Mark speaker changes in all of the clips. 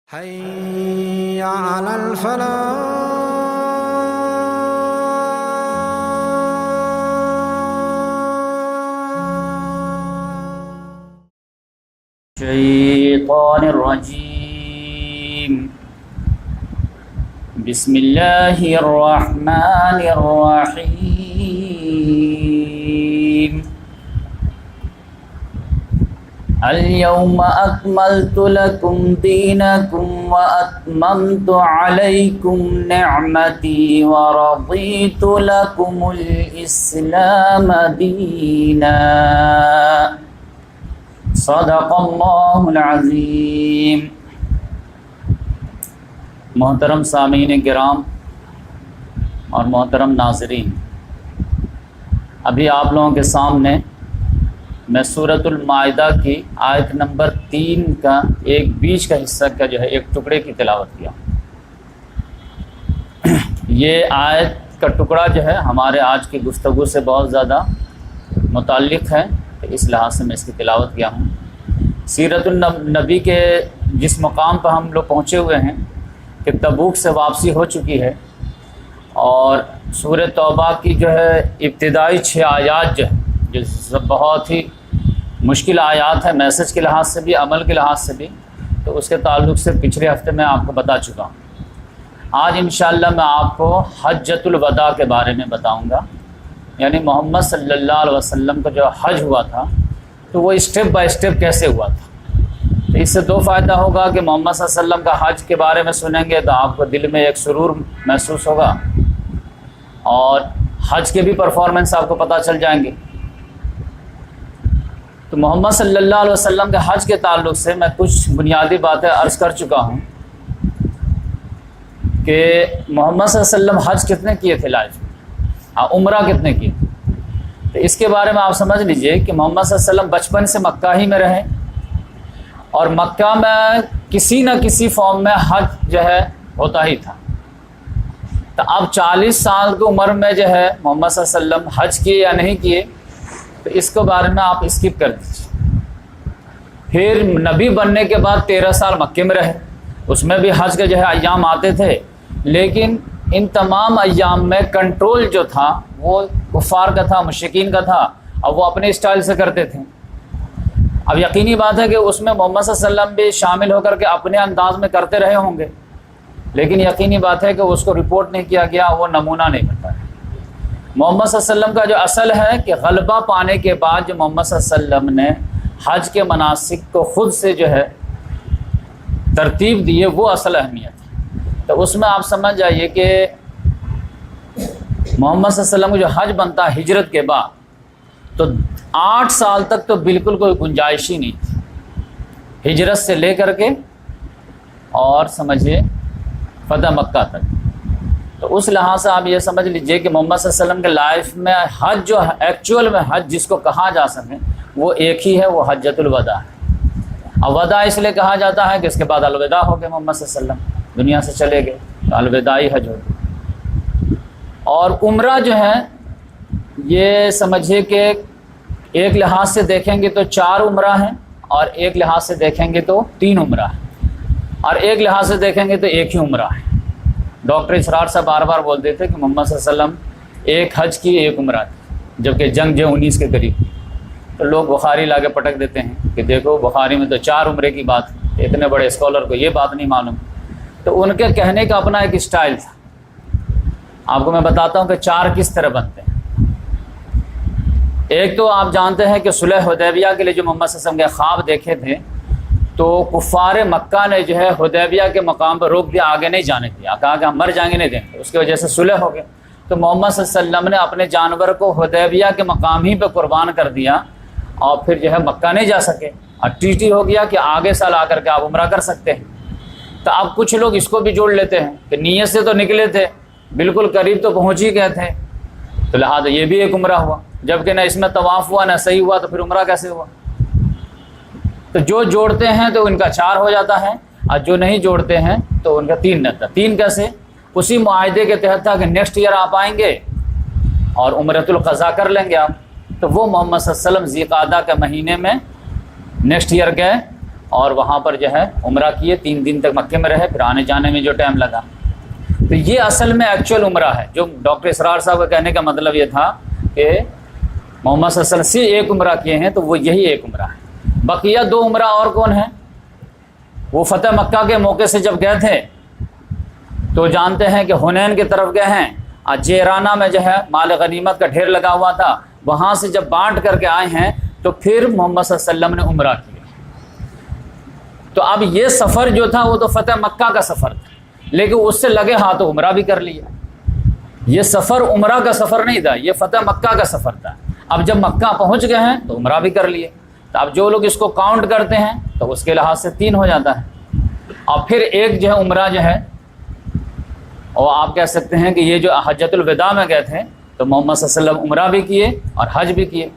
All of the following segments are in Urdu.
Speaker 1: حي على الفلاح.
Speaker 2: الشيطان الرجيم. بسم الله الرحمن الرحيم. اليوم أكملت لكم دينكم وأتممت عليكم نعمتي ورضيت لكم الإسلام دينا. صدق اللہ العظیم. محترم سامعین کرام اور محترم ناظرین، ابھی آپ لوگوں کے سامنے میں سورۃ المائدہ کی آیت نمبر 3 کا ایک بیچ کا حصہ کا ایک ٹکڑے کی تلاوت کیا. یہ آیت کا ٹکڑا ہمارے آج کی گفتگو سے بہت زیادہ متعلق ہے، اس لحاظ سے میں اس کی تلاوت کیا ہوں. سیرت النبی کے جس مقام پر ہم لوگ پہنچے ہوئے ہیں کہ تبوک سے واپسی ہو چکی ہے، اور سورہ توبہ کی ابتدائی 6 آیات جو بہت ہی مشکل آیات ہیں، میسج کے لحاظ سے بھی، عمل کے لحاظ سے بھی، تو اس کے تعلق سے پچھلے ہفتے میں آپ کو بتا چکا ہوں. آج انشاءاللہ میں آپ کو حجۃ الوداع کے بارے میں بتاؤں گا، یعنی محمد صلی اللہ علیہ وسلم کا جو حج ہوا تھا تو وہ اسٹیپ بائی اسٹیپ کیسے ہوا تھا. تو اس سے 2 فائدہ ہوگا کہ محمد صلی اللہ علیہ وسلم کا حج کے بارے میں سنیں گے تو آپ کو دل میں ایک سرور محسوس ہوگا، اور حج کے بھی پرفارمنس آپ کو پتہ چل جائیں گے. تو محمد صلی اللہ علیہ وسلم کے حج کے تعلق سے میں کچھ بنیادی باتیں عرض کر چکا ہوں کہ محمد صلی اللہ علیہ وسلم حج کتنے کیے تھے لائف میں، عمرہ کتنے کیے. تو اس کے بارے میں آپ سمجھ لیجئے کہ محمد صلی اللہ علیہ وسلم بچپن سے مکہ ہی میں رہے، اور مکہ میں کسی نہ کسی فارم میں حج ہوتا ہی تھا. تو اب 40 سال کی عمر میں محمد صلی اللہ علیہ وسلم حج کیے یا نہیں کیے، تو اس کے بارے میں آپ اسکپ کر دیجیے. پھر نبی بننے کے بعد 13 سال مکے میں رہے، اس میں بھی حج کے ایام آتے تھے، لیکن ان تمام ایام میں کنٹرول جو تھا وہ کفار کا تھا، مشرکین کا تھا، اور وہ اپنے اسٹائل سے کرتے تھے. اب یقینی بات ہے کہ اس میں محمد صلی اللہ علیہ وسلم بھی شامل ہو کر کے اپنے انداز میں کرتے رہے ہوں گے، لیکن یقینی بات ہے کہ اس کو رپورٹ نہیں کیا گیا، وہ نمونہ نہیں بنتا ہے. محمد صلی اللہ علیہ وسلم کا جو اصل ہے کہ غلبہ پانے کے بعد جو محمد صلی اللہ علیہ وسلم نے حج کے مناسک کو خود سے ترتیب دی ہے، وہ اصل اہمیت ہے. تو اس میں آپ سمجھ جائیے کہ محمد صلی اللہ علیہ وسلم کو جو حج بنتا ہے ہجرت کے بعد، تو 8 سال تک تو بالکل کوئی گنجائش ہی نہیں تھی، ہجرت سے لے کر کے اور سمجھیے فتح مکہ تک. تو اس لحاظ سے آپ یہ سمجھ لیجئے کہ محمد صلی اللہ علیہ وسلم کے لائف میں حج جو ایکچوئل میں حج جس کو کہا جا سکے وہ ایک ہی ہے، وہ حجۃ الوداع ہے. اب وداع اس لیے کہا جاتا ہے کہ اس کے بعد الوداع ہو گئے، محمد صلی اللہ علیہ وسلم دنیا سے چلے گئے، تو الوداعی حج ہو گئی. اور عمرہ یہ سمجھیے کہ ایک لحاظ سے دیکھیں گے تو 4 عمرہ ہیں، اور ایک لحاظ سے دیکھیں گے تو 3 عمرہ ہیں، اور ایک لحاظ سے دیکھیں گے تو ایک ہی عمرہ ہے. ڈاکٹر اسرار صاحب بار بار بولتے تھے کہ محمد صلی اللہ علیہ وسلم ایک حج کی ایک عمرہ تھی، جبکہ جنگ 19 کے قریب. تو لوگ بخاری لا کے پٹک دیتے ہیں کہ دیکھو بخاری میں تو 4 عمرے کی بات ہے، اتنے بڑے اسکالر کو یہ بات نہیں معلوم. تو ان کے کہنے کا اپنا ایک اسٹائل تھا. آپ کو میں بتاتا ہوں کہ 4 کس طرح بنتے ہیں. ایک تو آپ جانتے ہیں کہ صلح حدیبیہ کے لیے جو محمد صلی اللہ علیہ وسلم کے خواب دیکھے تھے، تو کفار مکہ نے حدیبیہ کے مقام پر روک دیا، آگے نہیں جانے دیا، کہا کہ ہم مر جائیں گے نہیں دیں گے. اس کی وجہ سے صلح ہو گیا. تو محمد صلی اللہ علیہ وسلم نے اپنے جانور کو حدیبیہ کے مقام ہی پہ قربان کر دیا، اور پھر مکہ نہیں جا سکے، اور ٹی ہو گیا کہ آگے سال آ کر کے آپ عمرہ کر سکتے ہیں. تو اب کچھ لوگ اس کو بھی جوڑ لیتے ہیں کہ نیت سے تو نکلے تھے، بالکل قریب تو پہنچ ہی گئے تھے، تو لہٰذا یہ بھی ایک عمرہ ہوا، جبکہ نہ اس میں طواف ہوا نہ صحیح ہوا، تو پھر عمرہ کیسے ہوا. تو جو جوڑتے ہیں تو ان کا 4 ہو جاتا ہے، اور جو نہیں جوڑتے ہیں تو ان کا 3 رہتا. 3 کیسے؟ اسی معاہدے کے تحت تھا کہ نیکسٹ ایئر آپ آئیں گے اور عمرۃ القضاء کر لیں گے آپ. تو وہ محمد صلی اللہ علیہ وسلم ذی قعدہ کے مہینے میں نیکسٹ ایئر گئے اور وہاں پر جو ہے عمرہ کیے، 3 دن تک مکے میں رہے، پھر آنے جانے میں جو ٹائم لگا. تو یہ اصل میں ایکچوئل عمرہ ہے. جو ڈاکٹر اسرار صاحب کا کہنے کا مطلب یہ تھا کہ محمد صلی اللہ علیہ وسلم سے ایک عمرہ کیے ہیں تو وہ یہی ایک عمرہ ہے. بقیہ 2 عمرہ اور کون ہیں؟ وہ فتح مکہ کے موقع سے جب گئے تھے تو جانتے ہیں کہ حنین کی طرف گئے ہیں، جیرانہ میں جو ہے مال غنیمت کا ڈھیر لگا ہوا تھا، وہاں سے جب بانٹ کر کے آئے ہیں تو پھر محمد صلی اللہ علیہ وسلم نے عمرہ کیا. تو اب یہ سفر جو تھا وہ تو فتح مکہ کا سفر تھا، لیکن اس سے لگے ہاتھ عمرہ بھی کر لیا. یہ سفر عمرہ کا سفر نہیں تھا، یہ فتح مکہ کا سفر تھا. اب جب مکہ پہنچ گئے ہیں تو عمرہ بھی کر لیے. تو اب جو لوگ اس کو کاؤنٹ کرتے ہیں تو اس کے لحاظ سے 3 ہو جاتا ہے. اور پھر ایک جو ہے عمرہ جو ہے، اور آپ کہہ سکتے ہیں کہ یہ جو حجۃ الوداع میں گئے تھے تو محمد صلی اللہ علیہ وسلم عمرہ بھی کیے اور حج بھی کیے.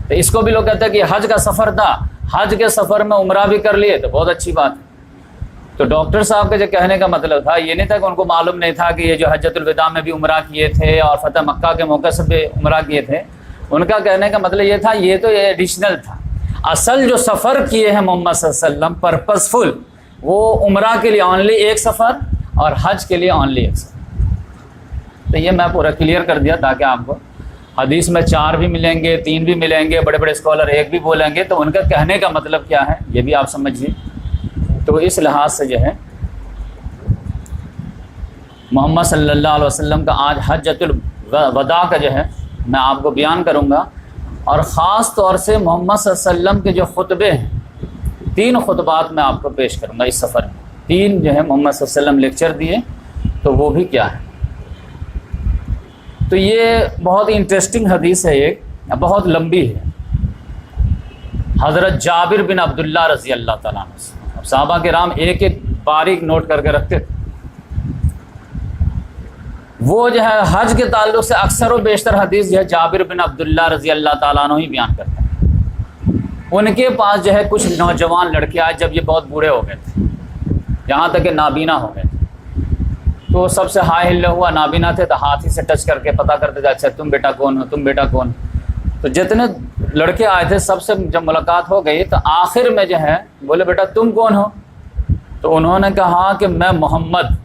Speaker 2: تو اس کو بھی لوگ کہتے ہیں کہ یہ حج کا سفر تھا، حج کے سفر میں عمرہ بھی کر لیے تو بہت اچھی بات ہے. تو ڈاکٹر صاحب کا جو کہنے کا مطلب تھا یہ نہیں تھا کہ ان کو معلوم نہیں تھا کہ یہ جو حجۃ الوداع میں بھی عمرہ کیے تھے اور فتح مکہ کے موقع سے بھی عمرہ کیے تھے. ان کا کہنے کا مطلب یہ تھا یہ تو یہ ایڈیشنل تھا. اصل جو سفر کیے ہیں محمد صلی اللہ علیہ وسلم پرپزفل، وہ عمرہ کے لیے اونلی ایک سفر اور حج کے لیے اونلی ایک سفر. تو یہ میں پورا کلیئر کر دیا تاکہ آپ کو حدیث میں 4 بھی ملیں گے، 3 بھی ملیں گے، بڑے بڑے اسکالر 1 بھی بولیں گے، تو ان کا کہنے کا مطلب کیا ہے یہ بھی آپ سمجھیے. تو اس لحاظ سے جو ہے محمد صلی اللہ علیہ وسلم کا آج حجۃ الوداع کا جو ہے میں آپ کو بیان کروں گا. اور خاص طور سے محمد صلی اللہ علیہ وسلم کے جو خطبے ہیں، 3 خطبات میں آپ کو پیش کروں گا اس سفر میں. 3 جو ہے محمد صلی اللہ علیہ وسلم لیکچر دیے، تو وہ بھی کیا ہے. تو یہ بہت انٹرسٹنگ حدیث ہے، ایک بہت لمبی ہے. حضرت جابر بن عبداللہ رضی اللہ تعالیٰ عنہ سے، اب صحابہ کرام ایک ایک باریک نوٹ کر کے رکھتے تھے. وہ جو ہے حج کے تعلق سے اکثر و بیشتر حدیث جو ہے جابر بن عبداللہ رضی اللہ تعالیٰ عنہ ہی بیان کرتے ہیں. ان کے پاس جو ہے کچھ نوجوان لڑکے آئے جب یہ بہت بوڑھے ہو گئے تھے، یہاں تک کہ نابینا ہو گئے تھے. تو سب سے ہائے ہلے ہوا، نابینا تھے تو ہاتھ ہی سے ٹچ کر کے پتہ کرتے تھے اچھا تم بیٹا کون ہو، تم بیٹا کون. تو جتنے لڑکے آئے تھے سب سے جب ملاقات ہو گئی تو آخر میں جو ہے بولے بیٹا تم کون ہو. تو انہوں نے کہا کہ میں محمد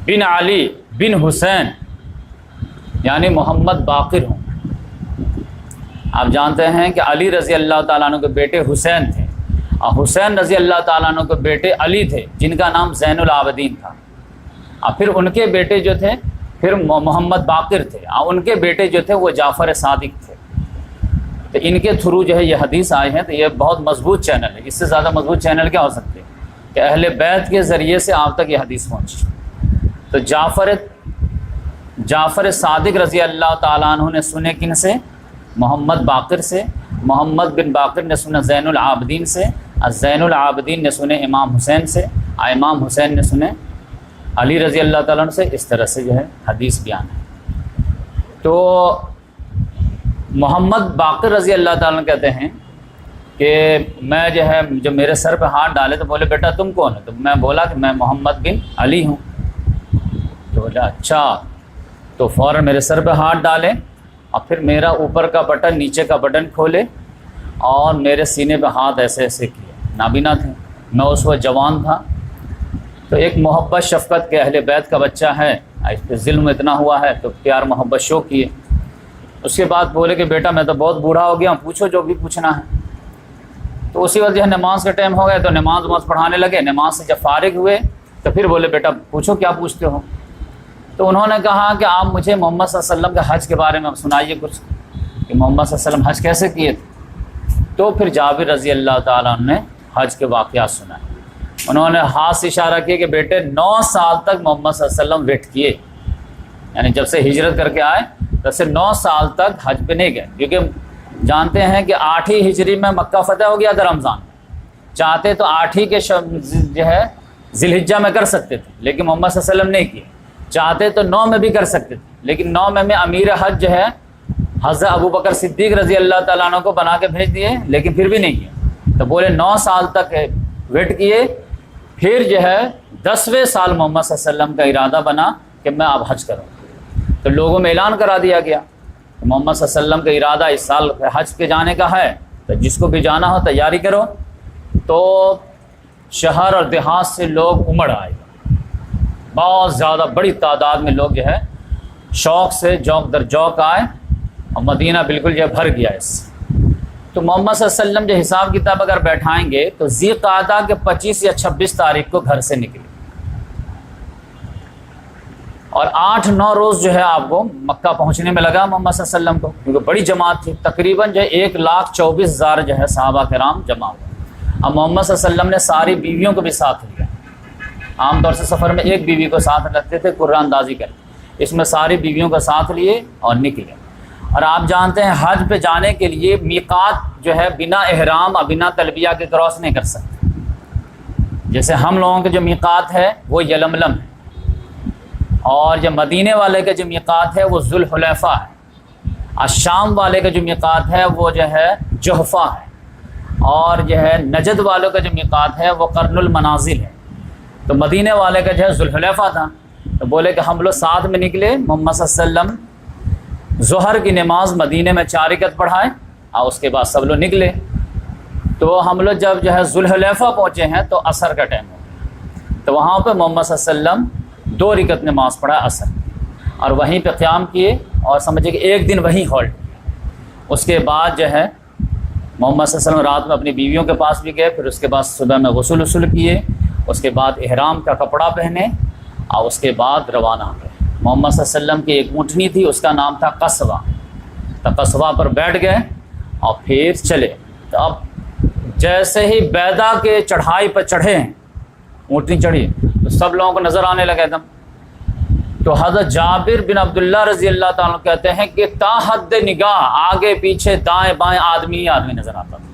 Speaker 2: بن علی بن حسین یعنی محمد باقر ہوں. آپ جانتے ہیں کہ علی رضی اللہ تعالیٰ عنہ کے بیٹے حسین تھے اور حسین رضی اللہ تعالیٰ عنہ کے بیٹے علی تھے جن کا نام زین العابدین تھا. اور پھر ان کے بیٹے جو تھے پھر محمد باقر تھے اور ان کے بیٹے جو تھے وہ جعفر صادق تھے. تو ان کے تھرو جو ہے یہ حدیث آئے ہیں. تو یہ بہت مضبوط چینل ہے، اس سے زیادہ مضبوط چینل کیا ہو سکتے کہ اہل بیت کے ذریعے سے آپ تک یہ حدیث پہنچی. تو جعفر صادق رضی اللہ تعالیٰ عنہ نے سنے کن سے؟ محمد باقر سے. محمد بن باقر نے سنا زین العابدین سے، اور زین العابدین نے سنے امام حسین سے، اور امام حسین نے سنے علی رضی اللہ تعالیٰ عنہ سے. اس طرح سے جو ہے حدیث بیان ہے. تو محمد باقر رضی اللہ تعالیٰ عنہ کہتے ہیں کہ میں جو ہے جب میرے سر پہ ہاتھ ڈالے تو بولے بیٹا تم کون ہو؟ تو میں بولا کہ میں محمد بن علی ہوں. تو بولا اچھا. تو فوراً میرے سر پہ ہاتھ ڈالے اور پھر میرا اوپر کا بٹن نیچے کا بٹن کھولے اور میرے سینے پہ ہاتھ ایسے ایسے کیے. نابینا تھے، میں اس وقت جوان تھا. تو ایک محبت شفقت کے اہل بیت کا بچہ ہے، اس پہ ظلم اتنا ہوا ہے تو پیار محبت شو کیے. اس کے بعد بولے کہ بیٹا میں تو بہت بوڑھا ہو گیا ہوں، پوچھو جو بھی پوچھنا ہے. تو اسی وقت جو ہے نماز کا ٹائم ہو گیا تو نماز پڑھانے لگے. نماز سے جب فارغ ہوئے تو پھر بولے بیٹا پوچھو کیا پوچھتے ہو. تو انہوں نے کہا کہ آپ مجھے محمد صلی اللہ علیہ وسلم کے حج کے بارے میں سنائیے کچھ، کہ محمد صلی اللہ علیہ وسلم حج کیسے کیے تھے. تو پھر جابر رضی اللہ تعالیٰ عنہ نے حج کے واقعات سنائے. انہوں نے ہاتھ سے اشارہ کیا کہ بیٹے 9 سال تک محمد صلی اللہ علیہ وسلم ویٹ کیے، یعنی جب سے ہجرت کر کے آئے تب سے 9 سال تک حج پہ نہیں گئے. کیونکہ جانتے ہیں کہ 8 ہجری میں مکہ فتح ہو گیا تھا رمضان. چاہتے تو 8 کے جو ہے ذی الحجہ میں کر سکتے تھے، لیکن محمد صلی اللہ علیہ وسلم نہیں کیے. چاہتے تو 9 میں بھی کر سکتے تھے، لیکن 9 میں امیر حج جو ہے حضرت ابو بکر صدیق رضی اللہ تعالیٰ عنہ کو بنا کے بھیج دیے، لیکن پھر بھی نہیں کیے. تو بولے 9 سال تک ویٹ کیے. پھر جو ہے 10ویں سال محمد صلی اللہ علیہ وسلم کا ارادہ بنا کہ میں اب حج کروں. تو لوگوں میں اعلان کرا دیا گیا کہ محمد صلی اللہ علیہ وسلم کا ارادہ اس سال حج کے جانے کا ہے، تو جس کو بھی جانا ہو تیاری کرو. تو شہر اور دیہات سے لوگ امڑ آئے گا، بہت زیادہ بڑی تعداد میں لوگ جو ہے شوق سے جوق در جوق آئے، اور مدینہ بالکل جو ہے بھر گیا اس سے۔ تو محمد صلی اللہ علیہ وسلم جو حساب کتاب اگر بیٹھائیں گے تو ذی قعدہ کے 25 یا 26 تاریخ کو گھر سے نکلے، اور 8-9 روز جو ہے آپ کو مکہ پہنچنے میں لگا محمد صلی اللہ علیہ وسلم کو، کیونکہ بڑی جماعت تھی، تقریباً جو ہے 1,24,000 جو ہے صحابہ کرام جمع ہوئے۔ اب محمد صلی اللہ علیہ وسلم نے ساری بیویوں کو بھی ساتھ لیا، عام طور سے سفر میں ایک بیوی کو ساتھ رکھتے تھے قرآن اندازی کر، اس میں ساری بیویوں کو ساتھ لیے اور نکلے۔ اور آپ جانتے ہیں حج پہ جانے کے لیے میقات جو ہے بنا احرام اور بنا تلبیہ کے کراس نہیں کر سکتے، جیسے ہم لوگوں کے جو میقات ہے وہ یلملم ہے، اور جو مدینے والے کا جو میقات ہے وہ ذوالحلیفہ ہے، اور شام والے کا جو میقات ہے وہ جو ہے جحفہ ہے، اور جو ہے نجد والوں کا جو میقات ہے وہ قرن المنازل ہے۔ تو مدینے والے کا جو ہے ذوالحلیفہ تھا، تو بولے کہ ہم لوگ ساتھ میں نکلے، محمد صلی اللہ علیہ وسلم ظہر کی نماز مدینے میں 4 رکعت پڑھائے اور اس کے بعد سب لوگ نکلے۔ تو ہم لوگ جب جو ہے ذوالحلیفہ پہنچے ہیں تو عصر کا ٹائم ہو گیا، تو وہاں پہ محمد صلی اللہ علیہ وسلم 2 رکعت نماز پڑھا عصر، اور وہیں پہ قیام کیے، اور سمجھے کہ ایک دن وہیں ہولڈ کیا۔ اس کے بعد جو ہے محمد صلی اللہ علیہ وسلم رات میں اپنی بیویوں کے پاس بھی گئے، پھر اس کے بعد صبح میں غسل کیے، اس کے بعد احرام کا کپڑا پہنے، اور اس کے بعد روانہ ہوئے۔ محمد صلی اللہ علیہ وسلم کی ایک اونٹنی تھی، اس کا نام تھا قصوہ، تو قصوہ پر بیٹھ گئے اور پھر چلے۔ تو اب جیسے ہی بیدا کے چڑھائی پر چڑھے ہیں، اونٹنی چڑھی تو سب لوگوں کو نظر آنے لگا ایک دم۔ تو حضرت جابر بن عبداللہ رضی اللہ تعالیٰ کہتے ہیں کہ تا حد نگاہ آگے پیچھے دائیں بائیں آدمی نظر آتا تھا۔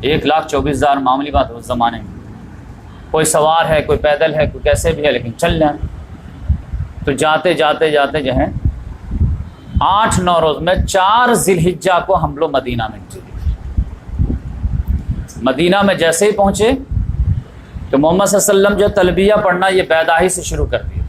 Speaker 2: 1,24,000 معمولی بات اس زمانے میں، کوئی سوار ہے، کوئی پیدل ہے، کوئی کیسے بھی ہے، لیکن چل جائیں۔ تو جاتے جاتے جاتے جو ہے 8-9 روز میں 4 ذی الحجہ کو ہم لوگ مدینہ میں چلے۔ مدینہ میں جیسے ہی پہنچے تو محمد صلی اللہ علیہ وسلم جو تلبیہ پڑھنا یہ بیداہی سے شروع کر دیے،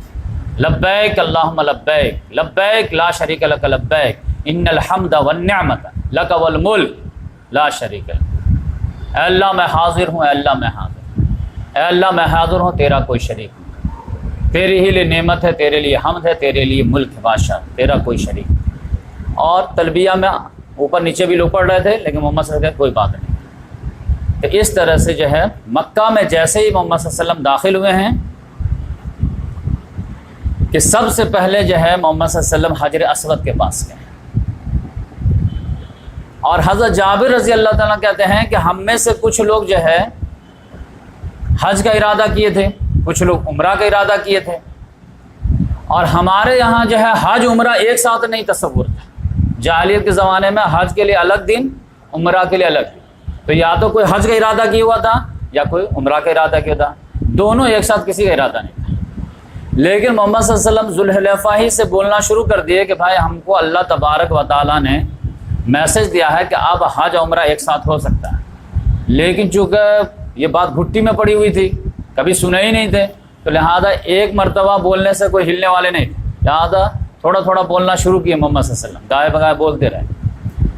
Speaker 2: لبیک اللہم لبیک لبیک لا شریک لک لبیک ان الحمد والنعمت لک والملک لا شریک لک۔ اے اللہ میں حاضر ہوں، اے اللہ میں حاضر ہوں، اے اللہ میں حاضر ہوں، تیرا کوئی شریک نہیں، تیری ہی لیے نعمت ہے، تیرے لیے حمد ہے، تیرے لیے ملک ہے، بادشاہ، تیرا کوئی شریک نہیں۔ اور تلبیہ میں اوپر نیچے بھی لوگ پڑھ رہے تھے، لیکن محمد صلی اللہ علیہ وسلم کوئی بات نہیں۔ تو اس طرح سے جو ہے مکہ میں جیسے ہی محمد صلی اللہ علیہ وسلم داخل ہوئے ہیں کہ سب سے پہلے جو ہے محمد صلی اللہ علیہ وسلم حجر اسود کے پاس گئے، اور حضرت جابر رضی اللہ تعالیٰ کہتے ہیں کہ ہم میں سے کچھ لوگ جو ہے حج کا ارادہ کیے تھے، کچھ لوگ عمرہ کا ارادہ کیے تھے، اور ہمارے یہاں جو ہے حج عمرہ ایک ساتھ نہیں تصور تھا۔ جاہلیت کے زمانے میں حج کے لیے الگ دن، عمرہ کے لیے الگ دن، تو یا تو کوئی حج کا ارادہ کیا ہوا تھا یا کوئی عمرہ کا ارادہ کیا تھا، دونوں ایک ساتھ کسی کا ارادہ نہیں تھا۔ لیکن محمد صلی اللہ علیہ وسلم ذوالحلیفہ ہی سے بولنا شروع کر دیے کہ بھائی ہم کو اللہ تبارک و تعالیٰ نے میسج دیا ہے کہ اب حج عمرہ ایک ساتھ ہو سکتا ہے، لیکن چونکہ یہ بات گھٹی میں پڑی ہوئی تھی، کبھی سنے ہی نہیں تھے، تو لہٰذا ایک مرتبہ بولنے سے کوئی ہلنے والے نہیں تھے، لہٰذا تھوڑا تھوڑا بولنا شروع کیے محمد صلی اللہ علیہ وسلم، دائیں بگائے بولتے رہے،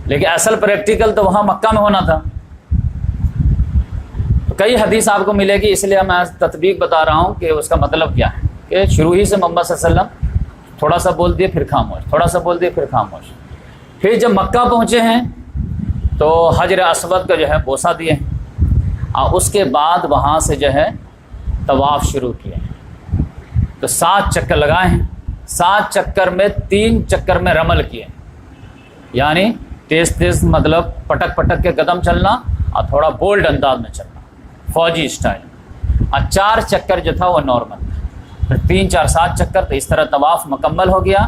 Speaker 2: لیکن اصل پریکٹیکل تو وہاں مکہ میں ہونا تھا۔ کئی حدیث آپ کو ملے گی، اس لیے میں تطبیق بتا رہا ہوں کہ اس کا مطلب کیا ہے، کہ شروع ہی سے محمد صلی اللہ علیہ وسلم تھوڑا سا بول دیے پھر خاموش، تھوڑا سا بول دیے پھر خاموش۔ پھر جب مکہ پہنچے ہیں تو حجر اسود کا جو ہے بوسہ دیے، اور اس کے بعد وہاں سے جو ہے طواف شروع کیے ہیں، تو 7 چکر لگائے ہیں، 7 چکر میں 3 چکر میں رمل کیے، یعنی تیز تیز مطلب پٹک پٹک کے قدم چلنا اور تھوڑا بولڈ انداز میں چلنا، فوجی اسٹائل، اور 4 چکر جو تھا وہ نارمل تھا، پھر 3 4 7 چکر، تو اس طرح طواف مکمل ہو گیا۔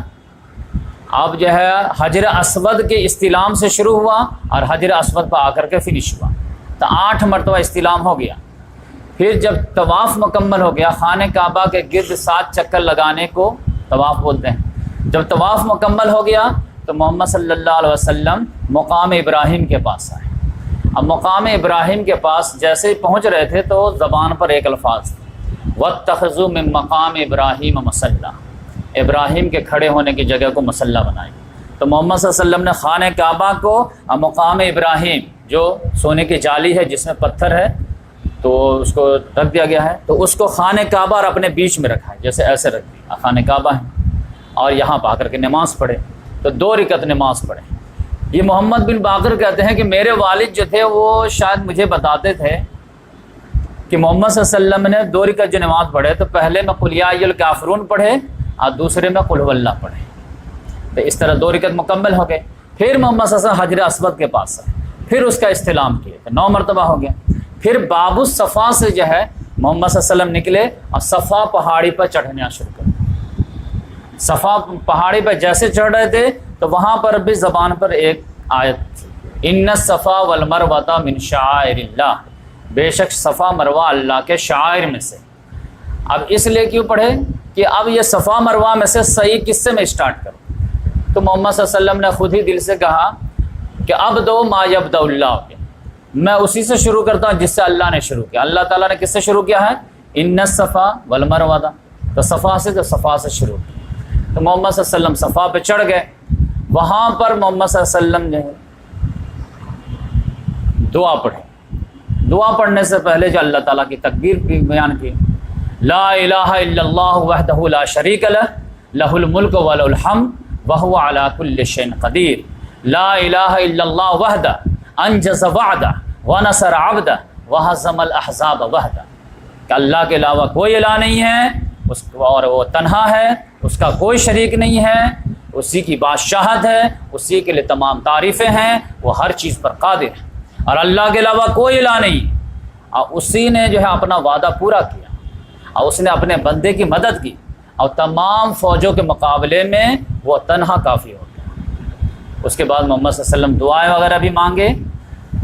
Speaker 2: اب جو ہے حجر اسود کے استلام سے شروع ہوا اور حجر اسود پہ آ کر کے فنش ہوا، تو 8 مرتبہ استلام ہو گیا۔ پھر جب طواف مکمل ہو گیا، خانہ کعبہ کے گرد 7 چکر لگانے کو طواف بولتے ہیں۔ جب طواف مکمل ہو گیا تو محمد صلی اللہ علیہ وسلم مقام ابراہیم کے پاس آئے۔ اب مقام ابراہیم کے پاس جیسے ہی پہنچ رہے تھے تو زبان پر ایک الفاظ تھے، وَاتَّخِذُوا مِن مَقَامِ إِبْرَاهِيمَ مُصَلًّى، ابراہیم کے کھڑے ہونے کی جگہ کو مصلی بنائی۔ تو محمد صلی اللہ علیہ وسلم نے خانہ کعبہ کو اور مقام ابراہیم جو سونے کی جالی ہے جس میں پتھر ہے تو اس کو رکھ دیا گیا ہے، تو اس کو خانہ کعبہ اور اپنے بیچ میں رکھا ہے، جیسے ایسے رکھ دیا خانہ کعبہ ہے، اور یہاں پہ آ کر کے نماز پڑھے، تو 2 رکعت نماز پڑھے۔ یہ محمد بن باقر کہتے ہیں کہ میرے والد جو تھے وہ شاید مجھے بتاتے تھے کہ محمد صلی اللہ علیہ وسلم نے 2 رکعت جو نماز پڑھے تو پہلے میں قل یا ایھا الکافرون پڑھے اور دوسرے میں قل ھو اللہ پڑھے، تو اس طرح 2 رکعت مکمل ہو گئے۔ پھر محمد صلی اللہ علیہ وسلم حجر اسود کے پاس آئے، پھر اس کا استلام کیے، تو 9 مرتبہ ہو گیا۔ پھر باب الصفا سے جو ہے محمد صلی اللہ علیہ وسلم نکلے اور صفا پہاڑی پر چڑھنا شروع کر دیا۔ صفا پہاڑی پر جیسے چڑھ رہے تھے تو وہاں پر بھی زبان پر ایک آیت تھی، ان الصفا والمروہ من شعائر اللہ، بے شک صفا مروہ اللہ کے شعائر میں سے۔ اب اس لیے کیوں پڑھے کہ اب یہ صفا مروہ میں سے صحیح قصے میں اسٹارٹ کرو، تو محمد صلی اللہ علیہ وسلم نے خود ہی دل سے کہا کہ اب دو ما یبدأ اللہ، میں اسی سے شروع کرتا ہوں جس سے اللہ نے شروع کیا۔ اللہ تعالیٰ نے کس سے شروع کیا ہے؟ ان الصفا والمروہ، تو صفا سے، تو صفا سے شروع کیا۔ تو محمد صلی اللہ علیہ وسلم صفا پہ چڑھ گئے، وہاں پر محمد صلی اللہ علیہ وسلم نے دعا پڑھی۔ دعا پڑھنے سے پہلے جو اللہ تعالیٰ کی تکبیر بھی بیان کی، لا الہ الا اللہ وحدہ لا شریک لہ، لہ الملک ولہ الحمد وہو علی کل شیء قدیر، لا الہ الا اللہ وحدہ انجز وعدہ ونصر عبدہ وہزم الاحزاب وحدہ، کہ اللہ کے علاوہ کوئی الہ نہیں ہے اور وہ تنہا ہے، اس کا کوئی شریک نہیں ہے، اسی کی بادشاہت ہے، اسی کے لیے تمام تعریفیں ہیں، وہ ہر چیز پر قادر ہے، اور اللہ کے علاوہ کوئی الہ نہیں، اور اسی نے جو ہے اپنا وعدہ پورا کیا، اور اس نے اپنے بندے کی مدد کی، اور تمام فوجوں کے مقابلے میں وہ تنہا کافی ہو گیا۔ اس کے بعد محمد صلی اللہ علیہ وسلم دعائیں وغیرہ بھی مانگے،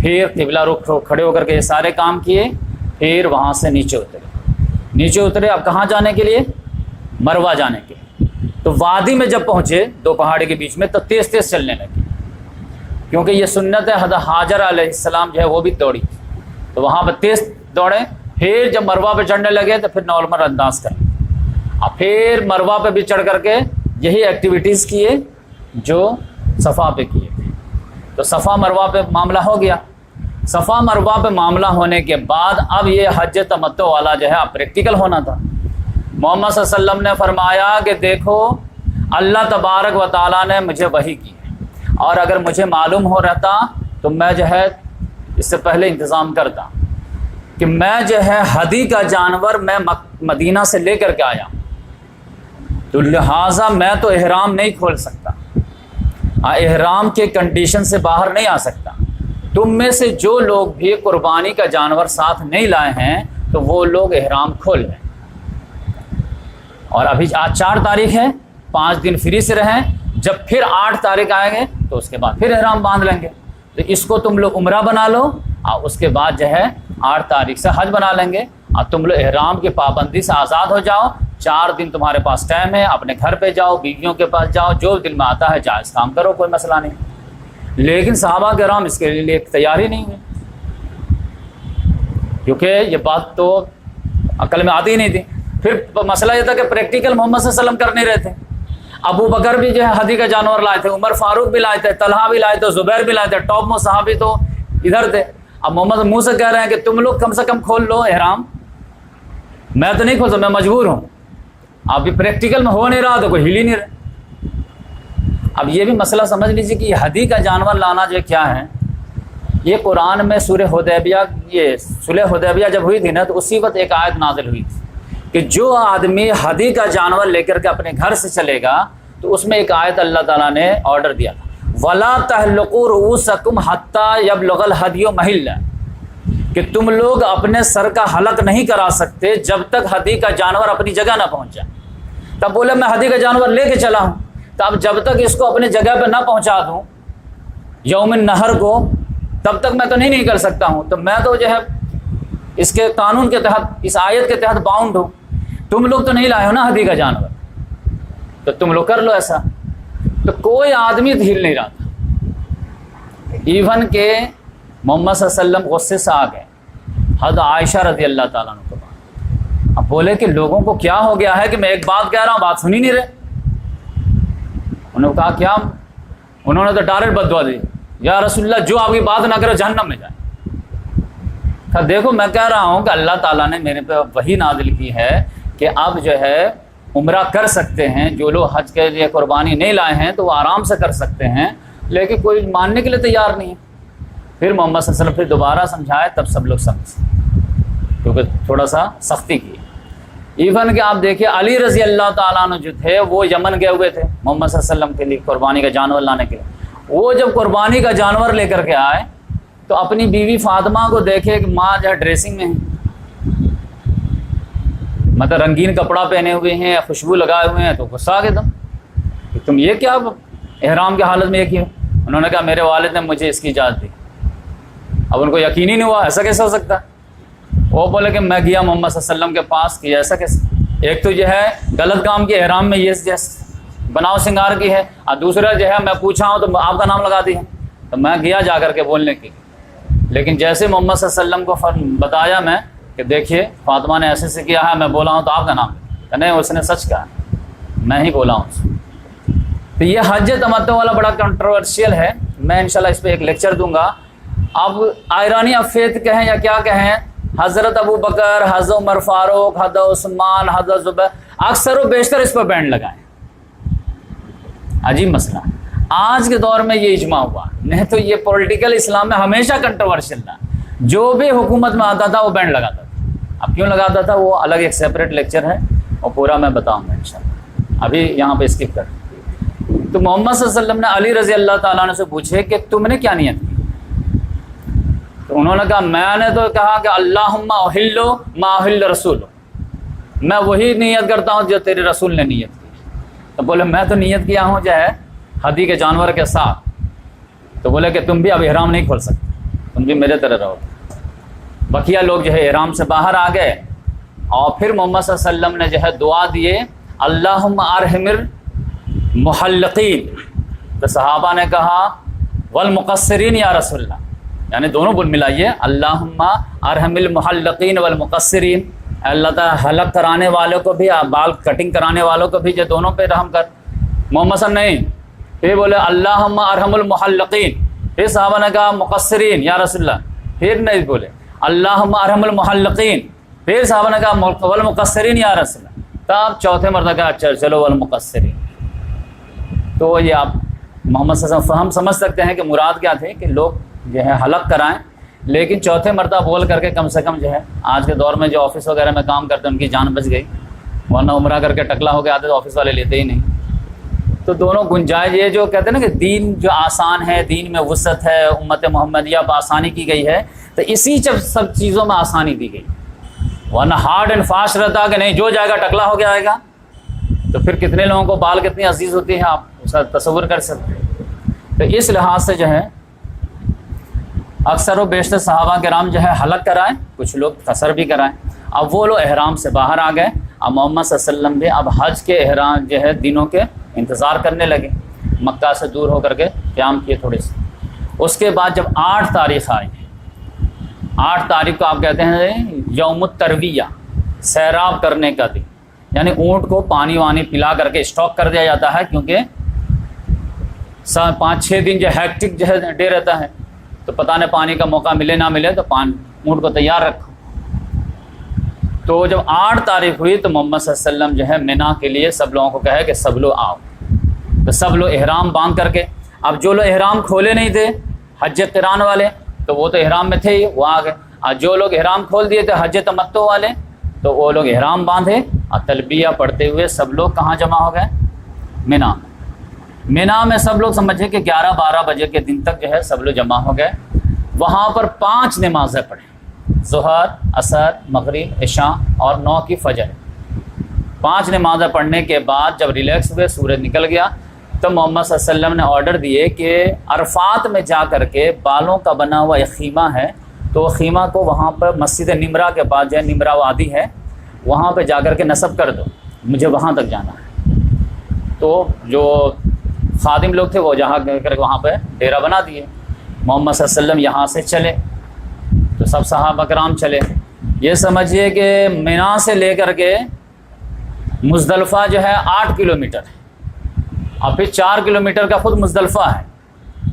Speaker 2: پھر قبلہ رخ کھڑے ہو کر کے یہ سارے کام کیے، پھر وہاں سے نیچے اترے۔ اب کہاں جانے کے لیے؟ مروہ جانے کے لیے۔ تو وادی میں جب پہنچے 2 پہاڑی کے بیچ میں، تو تیز تیز چلنے لگے، کیونکہ یہ سنت ہے، حضرت ہاجر علیہ السلام جو ہے وہ بھی دوڑی، تو وہاں پہ تیز دوڑے۔ پھر جب مروہ پہ چڑھنے لگے تو پھر نارمل انداز کریں، اور پھر مروہ پہ بھی چڑھ کر کے یہی ایکٹیویٹیز کیے جو صفا پہ کیے تھے۔ تو صفا مروہ پہ معاملہ ہو گیا۔ صفا مروہ پہ معاملہ ہونے کے بعد اب یہ حج تمتع والا جو ہے اب پریکٹیکل ہونا تھا۔ محمد صلی اللہ علیہ وسلم نے فرمایا کہ دیکھو اللہ تبارک و تعالیٰ نے مجھے وحی کی ہے، اور اگر مجھے معلوم ہو رہتا تو میں جو ہے اس سے پہلے انتظام کرتا کہ میں جو ہے ہدی کا جانور میں مدینہ سے لے کر کے آیا، تو لہٰذا میں تو احرام نہیں کھول سکتا، احرام کے کنڈیشن سے باہر نہیں آ سکتا۔ تم میں سے جو لوگ بھی قربانی کا جانور ساتھ نہیں لائے ہیں تو وہ لوگ احرام کھول لیں، اور ابھی آج 4 تاریخ ہے، 5 دن فری سے رہیں، جب پھر 8 تاریخ آئیں گے تو اس کے بعد پھر احرام باندھ لیں گے، تو اس کو تم لوگ عمرہ بنا لو، اور اس کے بعد جو ہے 8 تاریخ سے حج بنا لیں گے، اور تم لوگ احرام کی پابندی سے آزاد ہو جاؤ۔ 4 دن تمہارے پاس ٹائم ہے، اپنے گھر پہ جاؤ، بیویوں کے پاس جاؤ، جو دل میں آتا ہے جائز کام کرو، کوئی مسئلہ نہیں۔ لیکن صحابہ کرام اس کے لیے تیار ہی نہیں ہے، کیونکہ یہ بات تو عقل میں آتی ہی نہیں تھی۔ پھر مسئلہ یہ تھا کہ پریکٹیکل محمد صلی اللہ علیہ وسلم کر نہیں رہے تھے۔ ابو بکر بھی جو ہے ہدی کا جانور لائے تھے، عمر فاروق بھی لائے تھے، طلحہ بھی لائے تھے، زبیر بھی لائے تھے، ٹاپ موسٹ صحابی تو ادھر تھے۔ اب محمد منہ سے کہہ رہے ہیں کہ تم لوگ کم سے کم کھول لو احرام، میں تو نہیں کھول سکتا، میں مجبور ہوں۔ اب پریکٹیکل میں ہو نہیں رہا تو کوئی ہل ہی نہیں رہا۔ اب یہ بھی مسئلہ سمجھ لیجیے کہ یہ ہدی کا جانور لانا جو کیا ہے، یہ قرآن میں سورہ حدیبیہ، یہ صلح حدیبیہ جب ہوئی تھی نا، تو اسی وقت ایک آیت نازل ہوئی تھی کہ جو آدمی ہدی کا جانور لے کر کے اپنے گھر سے چلے گا تو اس میں ایک آیت اللہ تعالیٰ نے آرڈر دیا تھا، وَلَا تَحْلُقُوا رُؤُوسَكُمْ حَتَّى يَبْلُغَ الْهَدْيُ مَحِلَّهُ، کہ تم لوگ اپنے سر کا حلق نہیں کرا سکتے جب تک ہدی کا جانور اپنی جگہ نہ پہنچ جائے۔ تب بولے میں ہدی کا جانور لے کے چلا ہوں، تو اب جب تک اس کو اپنی جگہ پہ نہ پہنچا دوں یوم النحر کو، تب تک میں تو نہیں کر سکتا ہوں، تو میں تو جو ہے اس کے قانون کے تحت، اس آیت کے تحت باؤنڈ ہوں۔ تم لوگ تو نہیں لائے ہو نا ہدی کا جانور، تو تم لوگ کر لو ایسا۔ تو کوئی آدمی ہل نہیں رہا تھا، ایون کہ محمد صلی اللہ علیہ وسلم غصے سے آ گئے حضرت عائشہ رضی اللہ تعالیٰ عنہ کے بعد۔ اب بولے کہ لوگوں کو کیا ہو گیا ہے کہ میں ایک بات کہہ رہا ہوں بات سن ہی نہیں رہے۔ انہوں نے کہا کیا؟ انہوں نے تو ڈائریکٹ بد دعا دی، یا رسول اللہ جو آپ کی بات نہ کرے جہنم میں جائے. کہا دیکھو میں کہہ رہا ہوں کہ اللہ تعالیٰ نے میرے پہ وحی نازل کی ہے کہ اب جو ہے عمرہ کر سکتے ہیں، جو لوگ حج کے لیے قربانی نہیں لائے ہیں تو وہ آرام سے کر سکتے ہیں، لیکن کوئی ماننے کے لیے تیار نہیں ہے. پھر محمد صلی اللہ علیہ وسلم پھر دوبارہ سمجھائے، تب سب لوگ سمجھے، کیونکہ تھوڑا سا سختی کی. ایون کہ آپ دیکھیے علی رضی اللہ تعالیٰ عنہ جو تھے وہ یمن گئے ہوئے تھے محمد صلی اللہ علیہ وسلم کے لیے قربانی کا جانور لانے کے لیے. وہ جب قربانی کا جانور لے کر کے آئے تو اپنی بیوی فاطمہ کو دیکھے کہ ماں جو ہے ڈریسنگ میں ہے، مطلب رنگین کپڑا پہنے ہوئے ہیں، خوشبو لگائے ہوئے ہیں، تو غصہ آ گیا کہ تم یہ کیا احرام کی حالت میں یہ کیا. انہوں نے کہا میرے والد نے مجھے اس کی اجازت دی. اب ان کو یقین ہی نہیں ہوا ایسا کیسے ہو سکتا ہے. وہ بولے کہ میں گیا محمد صلی اللہ علیہ وسلم کے پاس کیا، ایسا کیسے، ایک تو جو ہے غلط کام کی احرام میں یہ بناؤ سنگار کی ہے، اور دوسرا جو ہے میں پوچھا ہوں تو آپ کا نام لگا دیا. تو میں گیا جا کر کے بولنے کی، لیکن جیسے محمد صلی اللہ علیہ وسلم کو بتایا میں کہ دیکھیے فاطمہ نے ایسے سے کیا ہے، میں بولا ہوں تو آپ کا نام کہ نہیں اس نے سچ کہا، میں ہی بولا ہوں. تو یہ حج تمتع والا بڑا کنٹروورشیل ہے، میں انشاءاللہ اس پہ ایک لیکچر دوں گا. اب آئرانی افیت کہیں یا کیا کہیں، حضرت ابو بکر، حضرت عمر فاروق، حضرت عثمان، حضرت زبیر اکثر و بیشتر اس پر بینڈ لگائیں. عجیب مسئلہ. آج کے دور میں یہ اجماع ہوا، نہیں تو یہ پولیٹیکل اسلام میں ہمیشہ کنٹروورشل تھا. جو بھی حکومت میں آتا تھا وہ بینڈ لگاتا تھا. اب کیوں لگاتا تھا وہ الگ ایک سیپریٹ لیکچر ہے اور پورا میں بتاؤں گا انشاءاللہ. ابھی یہاں پہ اسکپ کر. تو محمد صلی اللہ علیہ وسلم نے علی رضی اللہ تعالیٰ عنہ سے پوچھے کہ تم نے کیا نیت کی. تو انہوں نے کہا میں نے تو کہا کہ اللہم احل ما احل رسول، میں وہی نیت کرتا ہوں جو تیرے رسول نے نیت کی. تو بولے میں تو نیت کیا ہوں جو ہے ہدی کے جانور کے ساتھ. تو بولے کہ تم بھی اب احرام نہیں کھول سکتے، تم بھی میرے طرح رہو. بقیہ لوگ جو ہے احرام سے باہر آ گئے اور پھر محمد صلی اللہ علیہ وسلم نے جو ہے دعا دیے اللہم ارحم المحلقین. تو صحابہ نے کہا والمقصرین یا رسول اللہ، یعنی دونوں بول ملائیے اللہم ارحم المحلقین والمقصرین. اللہ تعالیٰ حلق کرانے والوں کو بھی، بال کٹنگ کرانے والوں کو بھی جو دونوں پہ رحم کر. محمد صلی اللہ علیہ وسلم نہیں، پھر بولے اللہم ارحم المحلقین. پھر صحابہ نے کہا مقصرین یا رسول اللہ، پھر نہیں بولے اللہم ارحم المحلقین. پھر صحابہ نے کہا والمقصرین یا رسول اللہ. تب چوتھے مرتبہ کہا اچھا چلو والمقصرین. تو یہ آپ محمد صلی اللہ علیہ وسلم ہم سمجھ سکتے ہیں کہ مراد کیا تھے کہ لوگ جو ہے حلق کرائیں، لیکن چوتھے مرتبہ بول کر کے کم سے کم جو ہے آج کے دور میں جو آفس وغیرہ میں کام کرتے ہیں ان کی جان بچ گئی، ورنہ عمرہ کر کے ٹکلا ہو کے آتے تو آفس والے لیتے ہی نہیں. تو دونوں گنجائش، یہ جو کہتے ہیں نا کہ دین جو آسان ہے، دین میں وسعت ہے، امت محمدیہ بآسانی کی گئی ہے، تو اسی سب چیزوں میں آسانی دی گئی. ورنہ ہارڈ اینڈ فاسٹ رہتا کہ نہیں جو جائے گا ٹکلا ہو کے آئے گا، تو پھر کتنے لوگوں کو بال کتنی عزیز ہوتی ہے آپ اس کا تصور کر سکتے ہیں. تو اس لحاظ سے جو ہے اکثر و بیشتر صحابہ کرام جو ہے حلق کرائیں، کچھ لوگ قصر بھی کرائیں. اب وہ لوگ احرام سے باہر آ گئے. اب محمد صلی اللہ علیہ وسلم بھی اب حج کے احرام جو ہے دنوں کے انتظار کرنے لگے، مکہ سے دور ہو کر کے قیام کیے تھوڑے سے. اس کے بعد جب 8 تاریخ آئی، 8 تاریخ کو آپ کہتے ہیں یوم الترویہ، سیراب کرنے کا دن. یعنی اونٹ کو پانی وانی پلا کر کے اسٹاک کر دیا جاتا ہے، کیونکہ 5-6 دن جو ہیکٹک جو ہے ڈے رہتا ہے، تو پتہ نہیں پانی کا موقع ملے نہ ملے، تو اونٹ کو تیار رکھو. تو جب 8 تاریخ ہوئی تو محمد صلی اللہ علیہ وسلم جو ہے مینا کے لیے سب لوگوں کو کہے کہ سب لوگ آؤ. تو سب لوگ احرام باندھ کر کے، اب جو لوگ احرام کھولے نہیں تھے حج قران والے تو وہ تو احرام میں تھے ہی، وہ آ گئے. اور جو لوگ احرام کھول دیے تھے حج تمتع والے تو وہ لوگ احرام باندھے اور تلبیہ پڑھتے ہوئے سب لوگ کہاں جمع ہو گئے؟ مینا. مینا میں سب لوگ سمجھے کہ 11-12 بجے کے دن تک جو ہے سب لوگ جمع ہو گئے. وہاں پر 5 نمازیں پڑھیں، ظہر، عصر، مغرب، عشاء اور 9 کی فجر. 5 نمازیں پڑھنے کے بعد جب ریلیکس ہوئے، سورج نکل گیا، تو محمد صلی اللہ علیہ وسلم نے آرڈر دیے کہ عرفات میں جا کر کے بالوں کا بنا ہوا ایک خیمہ ہے، تو خیمہ کو وہاں پر مسجد نمرہ کے پاس جو ہے نمرہ وادی ہے، وہاں پہ جا کر کے نصب کر دو، مجھے وہاں تک جانا ہے. تو جو خادم لوگ تھے وہ جہاں کر کے وہاں پہ ڈیرا بنا دیے. محمد صلی اللہ علیہ وسلم یہاں سے چلے تو سب صحابہ کرام چلے. یہ سمجھیے کہ مینا سے لے کر کے مزدلفہ جو ہے 8 کلومیٹر ہے، اور پھر 4 کلومیٹر کا خود مزدلفہ ہے.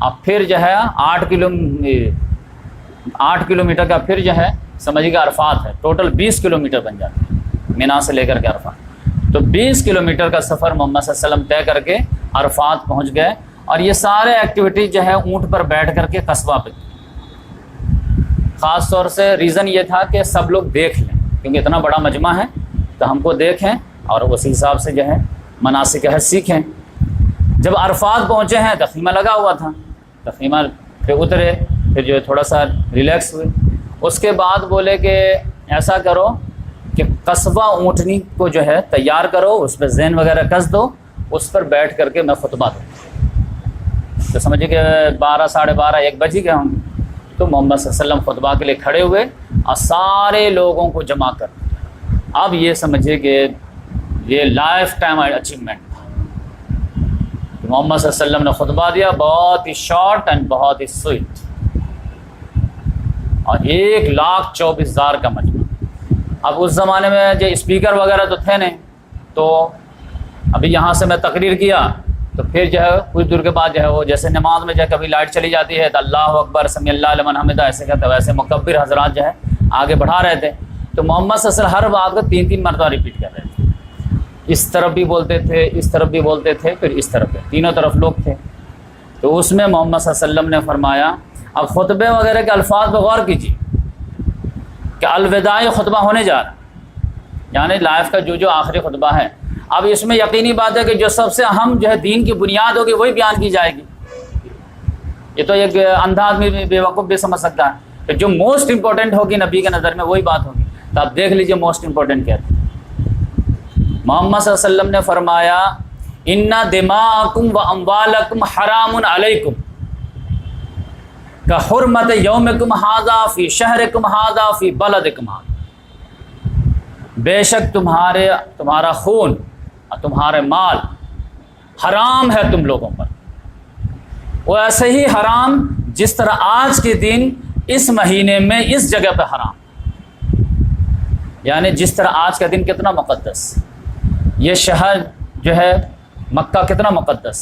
Speaker 2: اب پھر جو ہے 8 کلومیٹر کا پھر جو ہے سمجھیے عرفات ہے، ٹوٹل 20 کلومیٹر بن جاتے ہیں مینا سے لے کر کے عرفات۔ تو 20 کلومیٹر کا سفر محمد صلی اللہ علیہ وسلم طے کر کے عرفات پہنچ گئے، اور یہ سارے ایکٹیویٹی جو ہے اونٹ پر بیٹھ کر کے قصبہ پہ، خاص طور سے ریزن یہ تھا کہ سب لوگ دیکھ لیں، کیونکہ اتنا بڑا مجمع ہے تو ہم کو دیکھیں اور اسی حساب سے جو ہے مناسک حج سیکھیں۔ جب عرفات پہنچے ہیں تو خیمہ لگا ہوا تھا، تو خیمہ پہ اترے، پھر جو ہے تھوڑا سا ریلیکس ہوئے، اس کے بعد بولے کہ ایسا کرو کہ قصبہ اونٹنی کو جو ہے تیار کرو، اس پہ زین وغیرہ کس دو، اس پر بیٹھ کر کے میں خطبہ دوں۔ تو سمجھے کہ 12 ساڑھے 12 1 بج ہی گئے ہوں۔ تو محمد صلی اللہ علیہ وسلم خطبہ کے لیے کھڑے ہوئے اور سارے لوگوں کو جمع کر، اب یہ سمجھے کہ یہ لائف ٹائم اچیومنٹ، محمد صلی اللہ علیہ وسلم نے خطبہ دیا، بہت ہی شارٹ اینڈ بہت ہی سوئٹ، اور 1,24,000 کا مجمع۔ اب اس زمانے میں جو اسپیکر وغیرہ تو تھے نہیں، تو ابھی یہاں سے میں تقریر کیا تو پھر جو ہے کچھ دور کے بعد جو ہے وہ جیسے نماز میں جو ہے کبھی لائٹ چلی جاتی ہے تو اللہ اکبر سمی اللہ لمن حمدہ ایسے کہتے، ویسے مکبر حضرات جو ہے آگے بڑھا رہے تھے، تو محمد صلی اللہ علیہ وسلم ہر بات کو 3 مرتبہ ریپیٹ کر رہے تھے، اس طرف بھی بولتے تھے، اس طرف بھی بولتے تھے، پھر اس طرف بھی، تینوں طرف لوگ تھے۔ تو اس میں محمد صلی اللہ علیہ وسلم نے فرمایا، اب خطبے وغیرہ کے الفاظ پہ غور کیجیے کہ الوداعی خطبہ ہونے جا رہا ہے، یعنی لائف کا جو آخری خطبہ ہے۔ اب اس میں یقینی بات ہے کہ جو سب سے اہم جو ہے دین کی بنیاد ہوگی وہی بیان کی جائے گی۔ یہ تو ایک اندھا آدمی بے وقوف بھی سمجھ سکتا ہے کہ جو موسٹ امپورٹنٹ ہوگی نبی کے نظر میں وہی بات ہوگی۔ تو آپ دیکھ لیجئے موسٹ امپورٹنٹ کیا تھا۔ محمد صلی اللہ علیہ وسلم نے فرمایا، ان دماءکم و اموالکم حرام علیکم کحرمت یومکم ھذا فی شہرکم ھذا فی بلدکم ھذا، بے شک تمہارا خون اور تمہارے مال حرام ہے تم لوگوں پر، وہ ایسے ہی حرام جس طرح آج کے دن اس مہینے میں اس جگہ پہ حرام، یعنی جس طرح آج کا دن کتنا مقدس، یہ شہر جو ہے مکہ کتنا مقدس،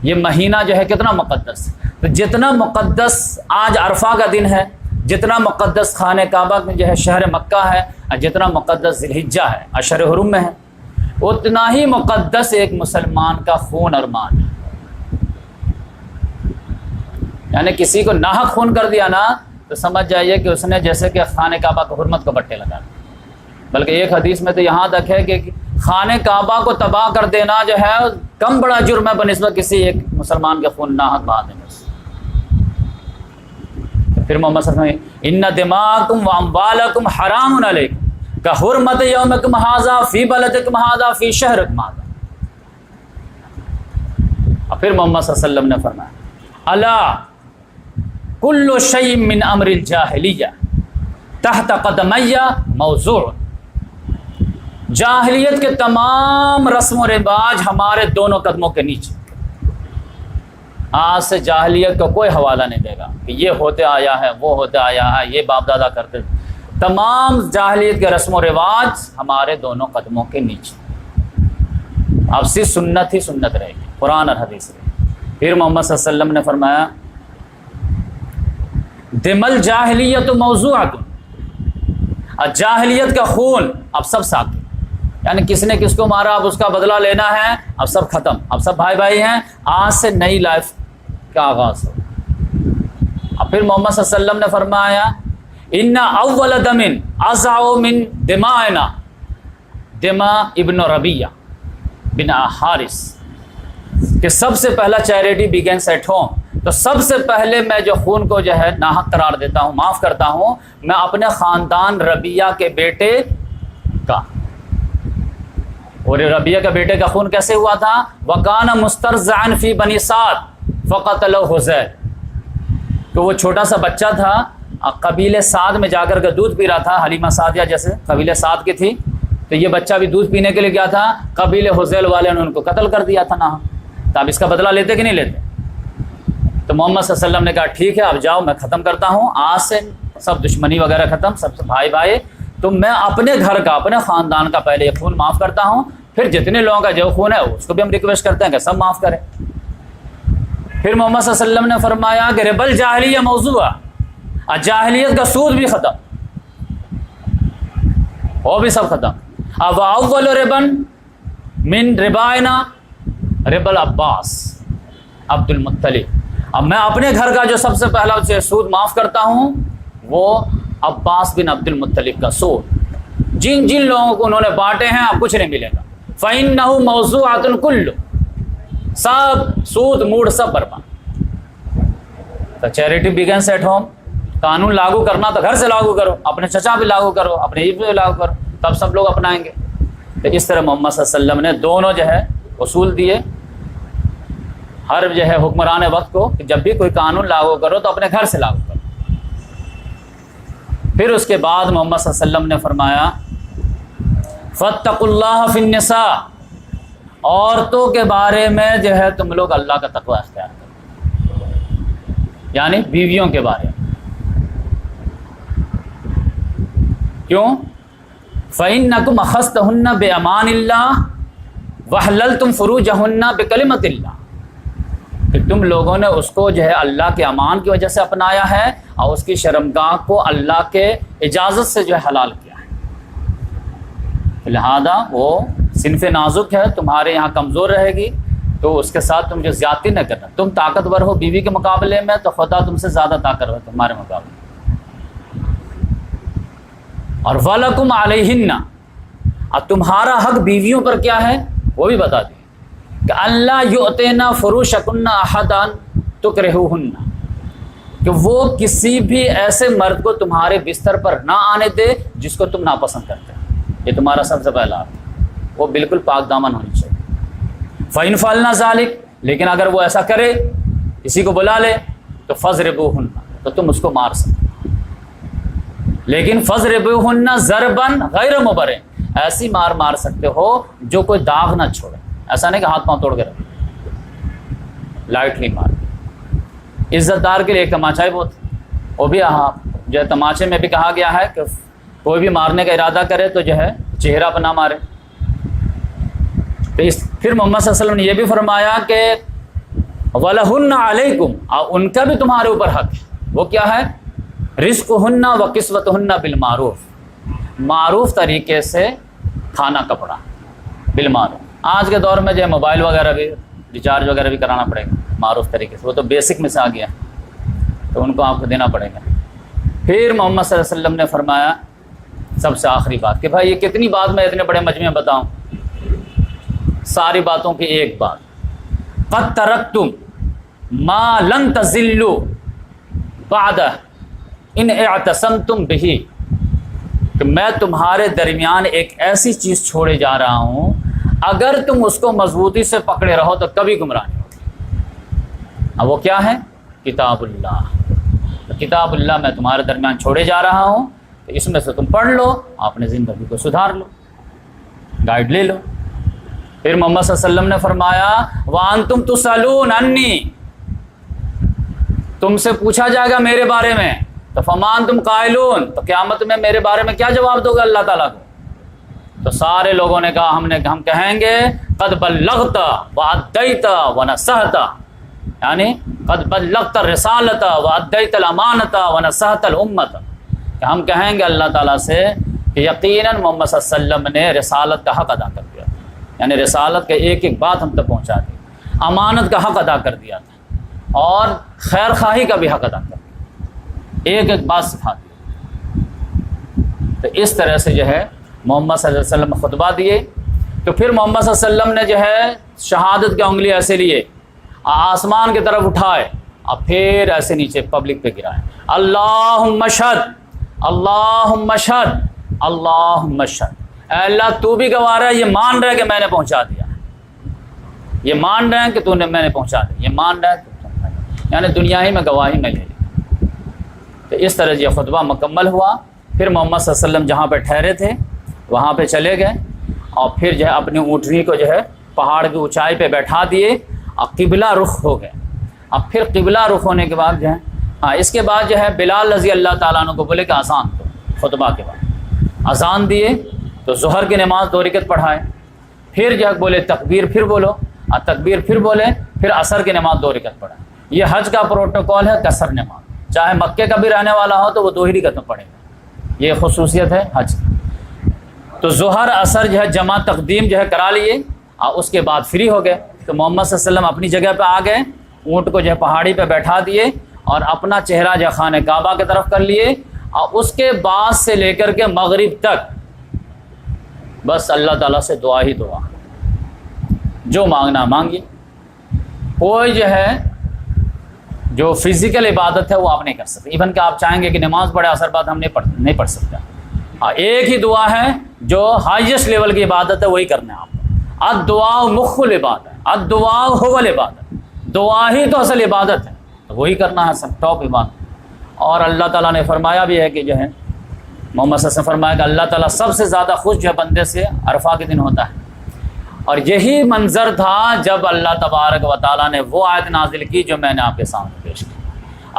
Speaker 2: یہ مہینہ جو ہے کتنا مقدس، تو جتنا مقدس آج عرفہ کا دن ہے، جتنا مقدس خانہ کعبہ میں جو ہے شہر مکہ ہے، اور جتنا مقدس ذی الحجہ ہے اشہر حرم میں ہے، اتنا ہی مقدس ایک مسلمان کا خون اور مال ہے۔ یعنی کسی کو ناحق خون کر دیا نا تو سمجھ جائیے کہ اس نے جیسے کہ خانہ کعبہ کو حرمت کو بٹے لگا، بلکہ ایک حدیث میں تو یہاں تک ہے کہ خانہ کعبہ کو تباہ کر دینا جو ہے کم بڑا جرم ہے بنسبت کسی ایک مسلمان کے خون ناحق بہا دینے سے۔ پھر محمد صلی اللہ علیہ وسلم ان دماءکم و اموالکم حرام علیکم کحرمت یومکم ھذا فی بلدکم ھذا فی شہرکم ھذا۔ اور پھر محمد صلی اللہ علیہ وسلم نے فرمایا، الا کل شیء من امر الجاہلیہ تحت قدمی موضوع، جاہلیت کے تمام رسم و رواج ہمارے دونوں قدموں کے نیچے۔ آج سے جاہلیت کا کوئی حوالہ نہیں دے گا کہ یہ ہوتے آیا ہے، وہ ہوتے آیا ہے، یہ باپ دادا کرتے تھے، تمام جاہلیت کے رسم و رواج ہمارے دونوں قدموں کے نیچے، اب صرف سنت ہی سنت رہے گی، قرآن اور حدیث رہے گی۔ پھر محمد صلی اللہ علیہ وسلم نے فرمایا، دم الجاہلیت موضوعۃ، جاہلیت کا خون اب سب ساتھ، یعنی کس نے کس کو مارا اب اس کا بدلہ لینا ہے، اب سب ختم، اب سب بھائی بھائی ہیں، آج سے نئی لائف کا آغاز ہو۔ اب پھر محمد صلی اللہ علیہ وسلم نے فرمایا، ان اول دم ازع من دمائنا دماء ابن ربیہ بن حارث، کہ سب سے پہلا چیریٹی بگینس ایٹ ہوم، تو سب سے پہلے میں جو خون کو جو ہے ناحق قرار دیتا ہوں، معاف کرتا ہوں، میں اپنے خاندان ربیہ کے بیٹے کا۔ اور ربیہ کے بیٹے کا خون کیسے ہوا تھا؟ وَكَانَ مُسْتَرْزَعًا فِي بَنِي سَعْد فَقَتَلَهُ حُذَيْلٌ، کہ وہ چھوٹا سا بچہ تھا، قبیلے سعد میں جا کر کے دودھ پی رہا تھا، حلیمہ سعدیہ جیسے قبیلے سعد کی تھی، تو یہ بچہ بھی دودھ پینے کے لیے گیا تھا، قبیلے حذیل والے نے ان کو قتل کر دیا تھا نا، تو اب اس کا بدلہ لیتے کہ نہیں لیتے؟ تو محمد صلی اللہ علیہ وسلم نے کہا ٹھیک ہے اب جاؤ میں ختم کرتا ہوں، آج سے سب دشمنی وغیرہ ختم، سب سے بھائی بھائی، تو میں اپنے گھر کا اپنے خاندان کا پہلے یہ خون معاف کرتا ہوں، پھر جتنے لوگوں کا جو خون ہے اس کو بھی ہم ریکویسٹ کرتے ہیں کہ سب معاف کریں۔ پھر محمد صلی اللہ علیہ وسلم نے فرمایا کہ ربل جاہلیہ موضوع، جاہلیت کا سود بھی ختم، وہ بھی سب ختم. اب اول ربن من ربائنا ربل عباس عبد المطلب، اب میں اپنے گھر کا جو سب سے پہلا سود معاف کرتا ہوں وہ عباس بن عبد المطلب کا سود. جن جن لوگوں کو انہوں نے بانٹے ہیں اب کچھ نہیں ملے گا. فَإِنَّهُ مَوْضُوعَةٌ كُلُّ، سب سود موڑ سب برباد. تو چیریٹی بگنس ایٹ ہوم. قانون لاگو کرنا تو گھر سے لاگو کرو، اپنے چچا بھی لاگو کرو، اپنے عید بھی لاگو کرو، تب سب لوگ اپنائیں گے. تو اس طرح محمد صلی اللہ علیہ وسلم نے دونوں جو ہے اصول دیے ہر جو ہے حکمران وقت کو کہ جب بھی کوئی قانون لاگو کرو تو اپنے گھر سے لاگو کرو. پھر اس کے بعد محمد صلی اللہ علیہ وسلم نے فرمایا فاتقوا اللہ فی النساء، عورتوں کے بارے میں جو ہے تم لوگ اللہ کا تقوی اختیار کرو، یعنی بیویوں کے بارے میں. کیوں؟ فَإِنَّكُمْ أَخَذْتُهُنَّ بِأَمَانِ اللَّهِ وَحَلَّلْتُمْ فُرُوجَهُنَّ بِكَلِمَةِ اللَّهِ، کہ تم لوگوں نے اس کو جو ہے اللہ کے امان کی وجہ سے اپنایا ہے اور اس کی شرمگاہ کو اللہ کے اجازت سے جو ہے حلال کیا ہے. لہذا وہ صنف نازک ہے، تمہارے یہاں کمزور رہے گی تو اس کے ساتھ تم جو زیادتی نہ کرنا. تم طاقتور ہو بیوی کے مقابلے میں تو خدا تم سے زیادہ طاقتور ہے تمہارے مقابلے میں. اور وَلَكُمْ عَلَيْهِنَّ، اور تمہارا حق بیویوں پر کیا ہے وہ بھی بتا دیں کہ اللہ یؤتینا فروشکن احدا تکرہوہن، کہ وہ کسی بھی ایسے مرد کو تمہارے بستر پر نہ آنے دے جس کو تم ناپسند کرتے ہیں. یہ تمہارا سب سے پہلا حق ہے، وہ بالکل پاک دامن ہونی چاہیے. فَإِنْ فَعَلْنَا ذَلِكَ، لیکن اگر وہ ایسا کرے کسی کو بلا لے تو فَضْرِبُوهُنَّ، تو تم اس کو مار سکتے. لیکن فَضْرِبُوهُنَّ ضَرْبًا غَيْرَ مُبَرِّحٍ، ایسی مار سکتے ہو جو کوئی داغ نہ چھوڑے. ایسا نہیں کہ ہاتھ پاؤں توڑ کے رکھے، لائٹلی مار. عزت دار کے لیے ایک تماچا ہی بہت، وہ بھی جو ہے تماچے میں بھی کہا گیا ہے کہ کوئی بھی مارنے کا ارادہ کرے تو جو ہے چہرہ پہ نہ مارے. تو پھر محمد صلی اللہ علیہ وسلم نے یہ بھی فرمایا کہ وَلَهُنَّ عَلَيْكُمْ، اور ان کا بھی تمہارے اوپر حق ہے. وہ کیا ہے؟ رزقهن وکسوتهن بالمعروف، معروف طریقے سے کھانا کپڑا بالمعروف. آج کے دور میں جو ہے موبائل وغیرہ بھی ریچارج وغیرہ بھی کرانا پڑے گا معروف طریقے سے، وہ تو بیسک میں سے آ گیا تو ان کو آپ کو دینا پڑے گا. پھر محمد صلی اللہ علیہ وسلم نے فرمایا سب سے آخری بات کہ بھائی یہ کتنی بات میں اتنے بڑے مجمع میں بتاؤں، ساری باتوں کی ایک بات، قد ترکتم ما لن تزلوا بعدہ ان اعتصمتم بہ، کہ میں تمہارے درمیان ایک ایسی چیز چھوڑے جا رہا ہوں اگر تم اس کو مضبوطی سے پکڑے رہو تو کبھی گمراہ نہیں ہوگی. اب وہ کیا ہے؟ کتاب اللہ. تو کتاب اللہ میں تمہارے درمیان چھوڑے جا رہا ہوں، تو اس میں سے تم پڑھ لو، اپنے زندگی کو سدھار لو، گائیڈ لے لو. پھر محمد صلی اللہ علیہ وسلم نے فرمایا وَأَنْتُمْ تُسْأَلُونَ عَنِّي، تم سے پوچھا جائے گا میرے بارے میں، تو فَمَا أَنْتُمْ قَائِلُونَ، تو قیامت میں میرے بارے میں کیا جواب دو گے اللہ تعالیٰ کو؟ تو سارے لوگوں نے کہا ہم کہیں گے قد بلغت وأدیت ونصحت، یعنی قد بلغت الرسالۃ وأدیت الامانۃ ونصحت الامۃ، کہ ہم کہیں گے اللہ تعالیٰ سے کہ یقیناً محمد صلی اللہ علیہ وسلم نے رسالت کا حق ادا کر دیا تھا، یعنی رسالت کا ایک ایک بات ہم تک پہنچا دی، امانت کا حق ادا کر دیا تھا اور خیر خواہی کا بھی حق ادا کر دیا، ایک ایک بات سکھا دی. تو اس طرح سے جو ہے محمد صلی اللہ علیہ وسلم خطبہ دیے. تو پھر محمد صلی اللہ علیہ وسلم نے جو ہے شہادت کی انگلی ایسے لیے، آسمان کی طرف اٹھائے اور پھر ایسے نیچے پبلک پہ گرائے، اللہم اشہد اللہم اشہد اللہم اشہد، اے اللہ تو بھی گواہ رہا ہے، یہ مان رہا ہے کہ میں نے پہنچا دیا، یہ مان رہے ہیں کہ تو نے میں نے پہنچا دیا، یہ مان رہا ہے کہ یعنی دنیا ہی میں گواہی میں لے لی. تو اس طرح یہ خطبہ مکمل ہوا. پھر محمد صلی اللہ علیہ وسلم جہاں پہ ٹھہرے تھے وہاں پہ چلے گئے اور پھر جو ہے اپنی اونٹنی کو جو ہے پہاڑ کی اونچائی پہ بیٹھا دیے اور قبلہ رخ ہو گئے. اب پھر قبلہ رخ ہونے کے بعد جو ہے اس کے بعد جو ہے بلال رضی اللہ تعالیٰ عنہ کو بولے کہ اذان دو. خطبہ کے بعد اذان دیے تو ظہر کی نماز 2 رکعت پڑھائے، پھر جو ہے بولے تکبیر پھر بولو، اور تکبیر پھر بولے، پھر عصر کی نماز 2 رکعت پڑھائے. یہ حج کا پروٹوکول ہے قصر نماز، چاہے مکے کا بھی رہنے والا ہو تو وہ 2 ہی رکعت پڑھے گا، یہ خصوصیت ہے حج کی۔ تو ظہر اثر جو ہے جمع تقدیم جو ہے کرا لیے، اور اس کے بعد فری ہو گئے۔ تو محمد صلی اللہ علیہ وسلم اپنی جگہ پہ آ گئے، اونٹ کو جو ہے پہاڑی پہ بیٹھا دیے اور اپنا چہرہ جو ہے خانہ کعبہ کی طرف کر لیے، اور اس کے بعد سے لے کر کے مغرب تک بس اللہ تعالیٰ سے دعا ہی دعا، جو مانگنا مانگیے۔ کوئی جو ہے جو فزیکل عبادت ہے وہ آپ نہیں کر سکتے، ایون کہ آپ چاہیں گے کہ نماز پڑھے اثر بعد ہم نہیں پڑھ سکتے۔ ہاں، ایک ہی دعا ہے جو ہائیسٹ لیول کی عبادت ہے، وہی کرنا ہے آپ کو۔ الدعاء مخ العبادت، الدعاء هو العبادت، دعا ہی تو اصل عبادت ہے، تو وہی کرنا ہے سب ٹاپ عبادت۔ اور اللہ تعالیٰ نے فرمایا بھی ہے کہ جو ہے محمد صلی اللہ علیہ وسلم فرمایا کہ اللہ تعالیٰ سب سے زیادہ خوش جو ہے بندے سے عرفہ کے دن ہوتا ہے۔ اور یہی منظر تھا جب اللہ تبارک و تعالیٰ نے وہ آیت نازل کی جو میں نے آپ کے سامنے پیش کی،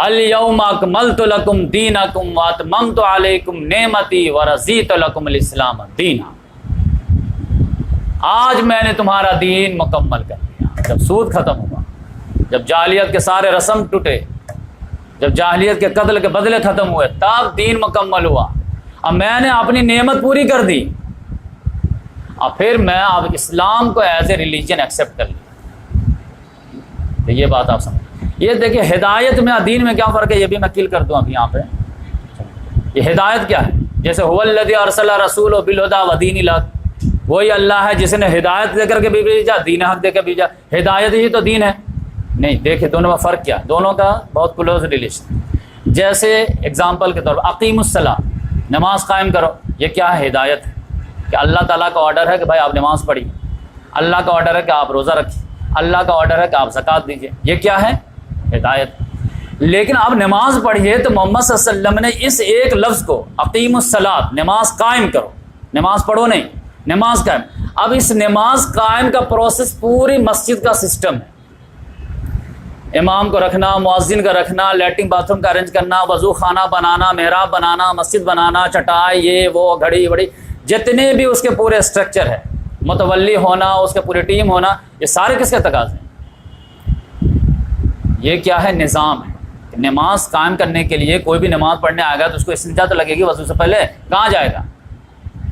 Speaker 2: الیوم اکملت لکم دینکم واتممت علیکم نعمتی ورضیت لکم الاسلام دینا۔ آج میں نے تمہارا دین مکمل کر دیا۔ جب سود ختم ہوا، جب جاہلیت کے سارے رسم ٹوٹے، جب جاہلیت کے قتل کے بدلے ختم ہوئے، تب دین مکمل ہوا۔ اب میں نے اپنی نعمت پوری کر دی، اور پھر میں اب اسلام کو ایز اے ریلیجن ایکسیپٹ کر لیا۔ تو یہ بات آپ سمجھ، یہ دیکھیں ہدایت میں دین میں کیا فرق ہے، یہ بھی میں کل کر دوں اب یہاں پہ۔ یہ ہدایت کیا ہے؟ جیسے هو الذی ارسل رسولہ بالہدی ودین الحق، وہی اللہ ہے جس نے ہدایت دے کر کے بھی بھیجا، دین حق دے کے بھیجا۔ ہدایت ہی تو دین ہے نہیں؟ دیکھیں دونوں میں فرق کیا ہے، دونوں کا بہت کلوز ریلیشن۔ جیسے اگزامپل کے طور پر اقیم الصلاۃ، نماز قائم کرو، یہ کیا ہے؟ ہدایت ہے کہ اللہ تعالیٰ کا آرڈر ہے کہ بھائی آپ نماز پڑھیے، اللہ کا آرڈر ہے کہ آپ روزہ رکھیے، اللہ کا آرڈر ہے کہ آپ زکوٰۃ دیجیے، یہ کیا ہے؟ ہدایت۔ لیکن آپ نماز پڑھیے تو محمد صلی اللہ علیہ وسلم نے اس ایک لفظ کو اقیم الصلاۃ، نماز قائم کرو، نماز پڑھو نہیں، نماز قائم۔ اب اس نماز قائم کا پروسیس پوری مسجد کا سسٹم ہے، امام کو رکھنا، مؤذن کا رکھنا، لیٹرن باتھ روم کا ارینج کرنا، وضو خانہ بنانا، محراب بنانا، مسجد بنانا، چٹائی، یہ وہ، گھڑی بڑی، جتنے بھی اس کے پورے اسٹرکچر ہے، متولی ہونا، اس کے پوری ٹیم ہونا، یہ سارے کس کے تقاضے ہیں؟ یہ کیا ہے؟ نظام ہے۔ نماز قائم کرنے کے لیے کوئی بھی نماز پڑھنے آئے گا تو اس کو استنجا تو لگے گی وضو سے پہلے، کہاں جائے گا؟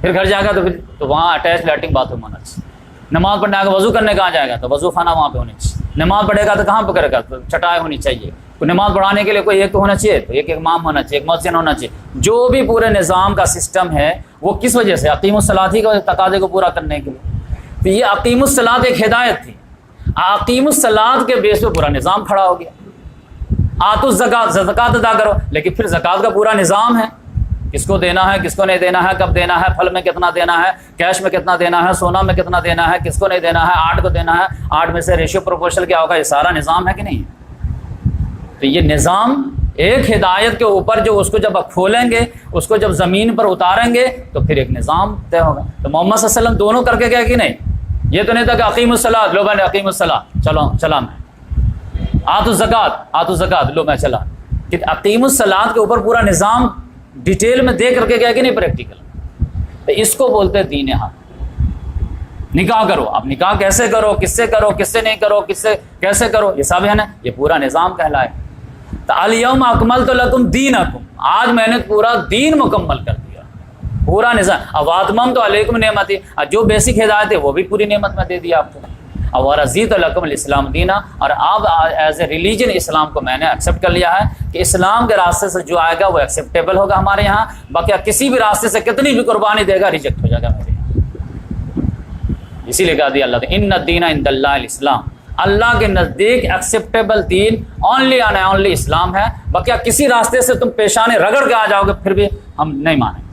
Speaker 2: پھر گھر جائے گا تو وہاں اٹیچ لیٹرن باتھ روم ہونا چاہیے۔ نماز پڑھنے آئے گا وضو کرنے کہاں جائے گا؟ تو وضو خانہ وہاں پہ ہونی چاہیے۔ نماز پڑھے گا تو کہاں پہ کرے گا؟ تو چٹائی ہونی چاہیے۔ کوئی نماز پڑھانے کے لیے کوئی ایک تو ہونا چاہیے، تو ایک امام ہونا چاہیے، ایک مؤذن ہونا چاہیے۔ جو بھی پورے نظام کا سسٹم ہے وہ کس وجہ سے؟ اقیم الصلاۃ ہی کے تقاضے کو پورا کرنے کے لیے۔ تو یہ اقیم الصلاۃ ایک ہدایت تھی، اقیم الصلاۃ کے بیس پہ پورا نظام کھڑا ہو گیا۔ آتوا الزکوٰۃ، زکوٰۃ ادا کرو، لیکن پھر زکوٰۃ کا پورا نظام ہے، کس کو دینا ہے، کس کو نہیں دینا ہے، کب دینا ہے، پھل میں کتنا دینا ہے، کیش میں کتنا دینا ہے، سونا میں کتنا دینا ہے، کس کو نہیں دینا ہے، 8 کو دینا ہے، 8 میں سے ریشیو پروپورشن کیا ہوگا، یہ سارا نظام ہے کہ نہیں؟ تو یہ نظام ایک ہدایت کے اوپر جو اس کو جب آپ کھولیں گے، اس کو جب زمین پر اتاریں گے تو پھر ایک نظام طے ہوگا۔ تو محمد صلی اللہ علیہ وسلم دونوں کر کے گیا کہ نہیں؟ یہ تو نہیں تھا کہ اقیم الصلاۃ، لو میں نے اقیم الصلاۃ، چلا میں، آتوا الزکوٰۃ، لو میں چلا۔ کہ اقیم الصلاۃ کے اوپر پورا نظام ڈیٹیل میں دے کر کے گیا کہ نہیں پریکٹیکل؟ تو اس کو بولتے ہیں دین حق۔ نکاح کرو، اب نکاح کیسے کرو، کس سے نہیں کرو، کس سے کیسے کرو، یہ سب ہے نا، یہ پورا نظام کہلائے۔ تو الیوم اکملت لکم دینکم، آج میں نے پورا دین مکمل کر دیا، پورا نظام۔ واتممت علیکم نعمتی، جو بیسک ہدایت ہے وہ بھی پوری نعمت میں دے دیا آپ کو۔ ورضیت لکم الاسلام دینا، اور اب ایز اے ریلیجن اسلام کو میں نے ایکسیپٹ کر لیا ہے کہ اسلام کے راستے سے جو آئے گا وہ ایکسیپٹیبل ہوگا ہمارے یہاں، باقی کسی بھی راستے سے کتنی بھی قربانی دے گا ریجیکٹ ہو جائے گا میرے یہاں۔ اسی لیے کہا دیا اللہ تعالیٰ ان الدین عند اللہ الاسلام، اللہ کے نزدیک ایکسیپٹیبل دین اونلی اینڈ اونلی اسلام ہے، باقی کسی راستے سے تم پیشانے رگڑ کے آ جاؤ گے پھر بھی ہم نہیں مانیں۔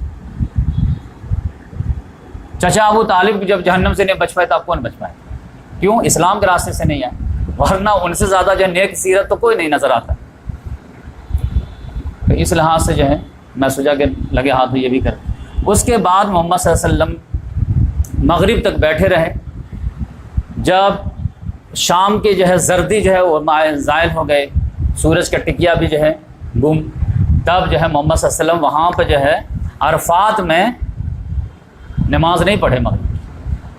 Speaker 2: چچا ابو طالب جب جہنم سے نہیں بچ پائے تو آپ کون بچ پائے؟ کیوں؟ اسلام کے راستے سے نہیں آئے، ورنہ ان سے زیادہ جو نیک سیرت تو کوئی نہیں نظر آتا۔ تو اس لحاظ سے جو ہے میں سوچا کہ لگے ہاتھ یہ بھی کریں۔ اس کے بعد محمد صلی اللہ علیہ وسلم مغرب تک بیٹھے رہے، جب شام کی جو ہے زردی جو ہے وہ زائل ہو گئے، سورج کا ٹکیا بھی جو ہے گم، تب جو ہے محمد صلی اللہ علیہ وسلم وہاں پہ جو ہے عرفات میں نماز نہیں پڑھے مغرب،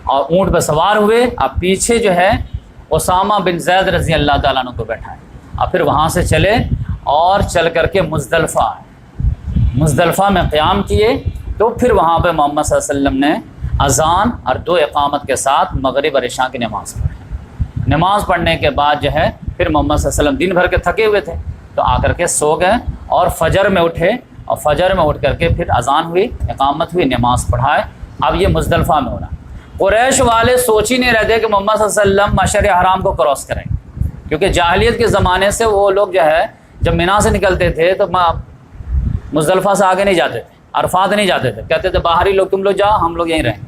Speaker 2: اور اونٹ پہ سوار ہوئے، اب پیچھے جو ہے اسامہ بن زید رضی اللہ تعالیٰ عنہ کو بیٹھا ہے، اور پھر وہاں سے چلے اور چل کر کے مزدلفہ آئے، مزدلفہ میں قیام کیے، تو پھر وہاں پہ محمد صلی اللہ علیہ وسلم نے اذان اور 2 اقامت کے ساتھ مغرب اور عشاء کی نماز پڑھی۔ نماز پڑھنے کے بعد جو ہے پھر محمد صلی اللہ علیہ وسلم دن بھر کے تھکے ہوئے تھے تو آ کر کے سو گئے، اور فجر میں اٹھے، اور فجر میں اٹھ کر کے پھر اذان ہوئی، اقامت ہوئی، نماز پڑھائے۔ اب یہ مزدلفہ میں ہونا، قریش والے سوچ ہی نہیں رہتے کہ محمد صلی اللہ علیہ وسلم مشعر حرام کو کراس کریں، کیونکہ جاہلیت کے زمانے سے وہ لوگ جو ہے جب مینا سے نکلتے تھے تو مزدلفہ سے آگے نہیں جاتے تھے، عرفات نہیں جاتے تھے، کہتے تھے باہری لوگ تم لوگ جاؤ، ہم لوگ یہیں رہیں۔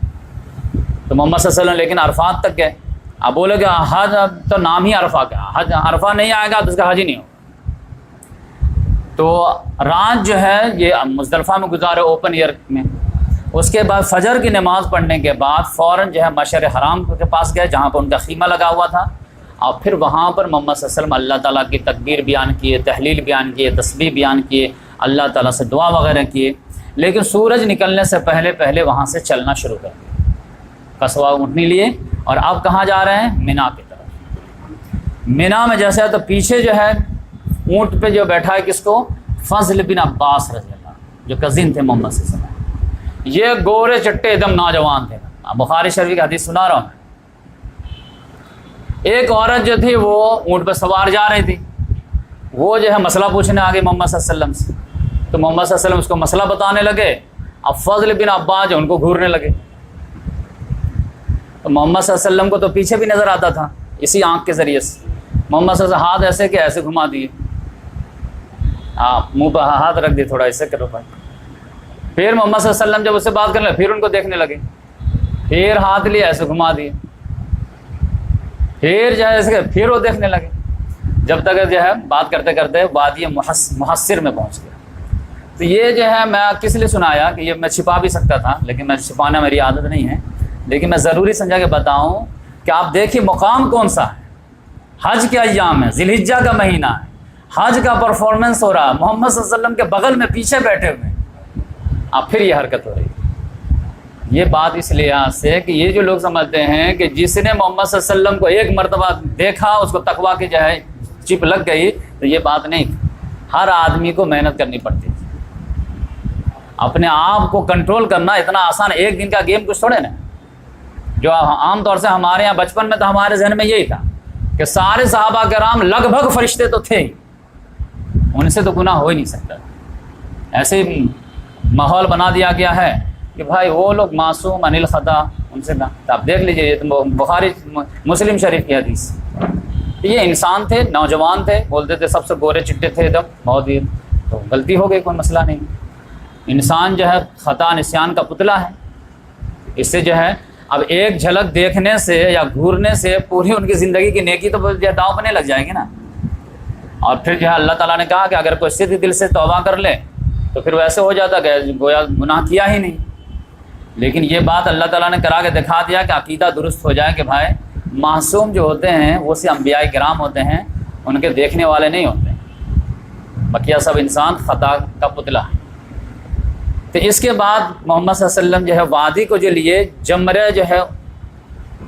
Speaker 2: تو محمد صلی اللہ علیہ وسلم لیکن عرفات تک گئے۔ اب بولے کہ حج تو نام ہی عرفہ کا، حج عرفہ نہیں آئے گا تو اس کا حج ہی نہیں ہوگا۔ تو رات جو ہے یہ مزدلفہ میں گزارے اوپن ایئر میں۔ اس کے بعد فجر کی نماز پڑھنے کے بعد فوراً جو ہے مشعر حرام کے پاس گئے جہاں پر ان کا خیمہ لگا ہوا تھا، اور پھر وہاں پر محمد صلی اللہ علیہ وسلم اللہ تعالیٰ کی تکبیر بیان کیے، تحلیل بیان کیے، تسبیح بیان کیے، اللہ تعالیٰ سے دعا وغیرہ کیے، لیکن سورج نکلنے سے پہلے پہلے وہاں سے چلنا شروع کر دیا، قصوہ اٹھنے لیے۔ اور اب کہاں جا رہے ہیں؟ مینا کی طرف۔ مینا میں جیسے تو پیچھے جو ہے اونٹ پہ جو بیٹھا ہے کس کو؟ فضل بن عباس رضی اللہ عنہ، جو کزن تھے محمد صلی اللہ علیہ وسلم۔ یہ گورے چٹے ایک دم نوجوان تھے، بخاری شریف کی حدیث سنا رہا ہوں میں۔ ایک عورت جو تھی وہ اونٹ پہ سوار جا رہی تھی، وہ جو ہے مسئلہ پوچھنے آگے محمد صلی اللہ علیہ وسلم سے، تو محمد صلی اللہ علیہ وسلم اس کو مسئلہ بتانے لگے۔ اب فضل بن عباس جو ان کو گھورنے لگے، تو محمد صلی اللہ علیہ وسلم کو تو پیچھے بھی نظر آتا تھا اسی آنکھ کے ذریعے سے۔ محمد صلی اللہ علیہ وسلم ہاتھ ایسے کہ ایسے گھما دیے، منہ پہ ہاتھ رکھ دیے، تھوڑا ایسے کرو بھائی۔ پھر محمد صلی اللہ علیہ وسلم جب اس سے بات کرنے لگے پھر ان کو دیکھنے لگے، پھر ہاتھ لیے ایسے گھما دیے، پھر جو ہے ایسے پھر وہ دیکھنے لگے، جب تک جو ہے بات کرتے کرتے وادی محصر میں پہنچ گیا۔ تو یہ جو ہے میں کس لیے سنایا کہ یہ میں چھپا بھی سکتا تھا، لیکن میں چھپانا میری عادت نہیں ہے، لیکن میں ضروری سمجھا کہ بتاؤں کہ آپ دیکھیے مقام کون سا ہے، حج کے ایام ہے، ذی الحجہ کا مہینہ ہے، حج کا پرفارمنس ہو رہا ہے، محمد صلی اللہ علیہ وسلم کے بغل میں پیچھے بیٹھے ہوئے ہیں، اب پھر یہ حرکت ہو رہی ہے۔ یہ بات اس لحاظ سے کہ یہ جو لوگ سمجھتے ہیں کہ جس نے محمد صلی اللہ علیہ وسلم کو ایک مرتبہ دیکھا اس کو تقویٰ کی جو ہے چپ لگ گئی، تو یہ بات نہیں۔ ہر آدمی کو محنت کرنی پڑتی ہے، اپنے آپ کو کنٹرول کرنا اتنا آسان، ایک دن کا گیم کچھ تھوڑے نا۔ جو عام طور سے ہمارے یہاں بچپن میں تو ہمارے ذہن میں یہی تھا کہ سارے صحابہ کرام لگ بھگ فرشتے تو تھے ہی، ان سے تو گناہ ہو ہی نہیں سکتا۔ ایسے ماحول بنا دیا گیا ہے کہ بھائی وہ لوگ معصوم عن الخطا، ان سے تو آپ دیکھ لیجئے، یہ تو بخاری مسلم شریف کی حدیث۔ یہ انسان تھے، نوجوان تھے، بولتے تھے سب سے گورے چٹے تھے، ایک دم بہت ہی، تو غلطی ہو گئی، کوئی مسئلہ نہیں۔ انسان جو ہے خطا نسیان کا پتلا ہے، اس سے جو ہے اب ایک جھلک دیکھنے سے یا گھورنے سے پوری ان کی زندگی کی نیکی تو داؤ بنے لگ جائے گی نا۔ اور پھر جو ہے اللہ تعالیٰ نے کہا کہ اگر کوئی صدق دل سے توبہ کر لے تو پھر ویسے ہو جاتا کہ گویا گناہ کیا ہی نہیں۔ لیکن یہ بات اللہ تعالیٰ نے کرا کے دکھا دیا کہ عقیدہ درست ہو جائے کہ بھائی معصوم جو ہوتے ہیں وہ سے انبیاء کرام ہوتے ہیں، ان کے دیکھنے والے نہیں ہوتے، بقیہ سب انسان خطا کا پتلا ہے۔ تو اس کے بعد محمد صلی اللہ علیہ وسلم جو ہے وادی کو جو لیے، جمرہ جو ہے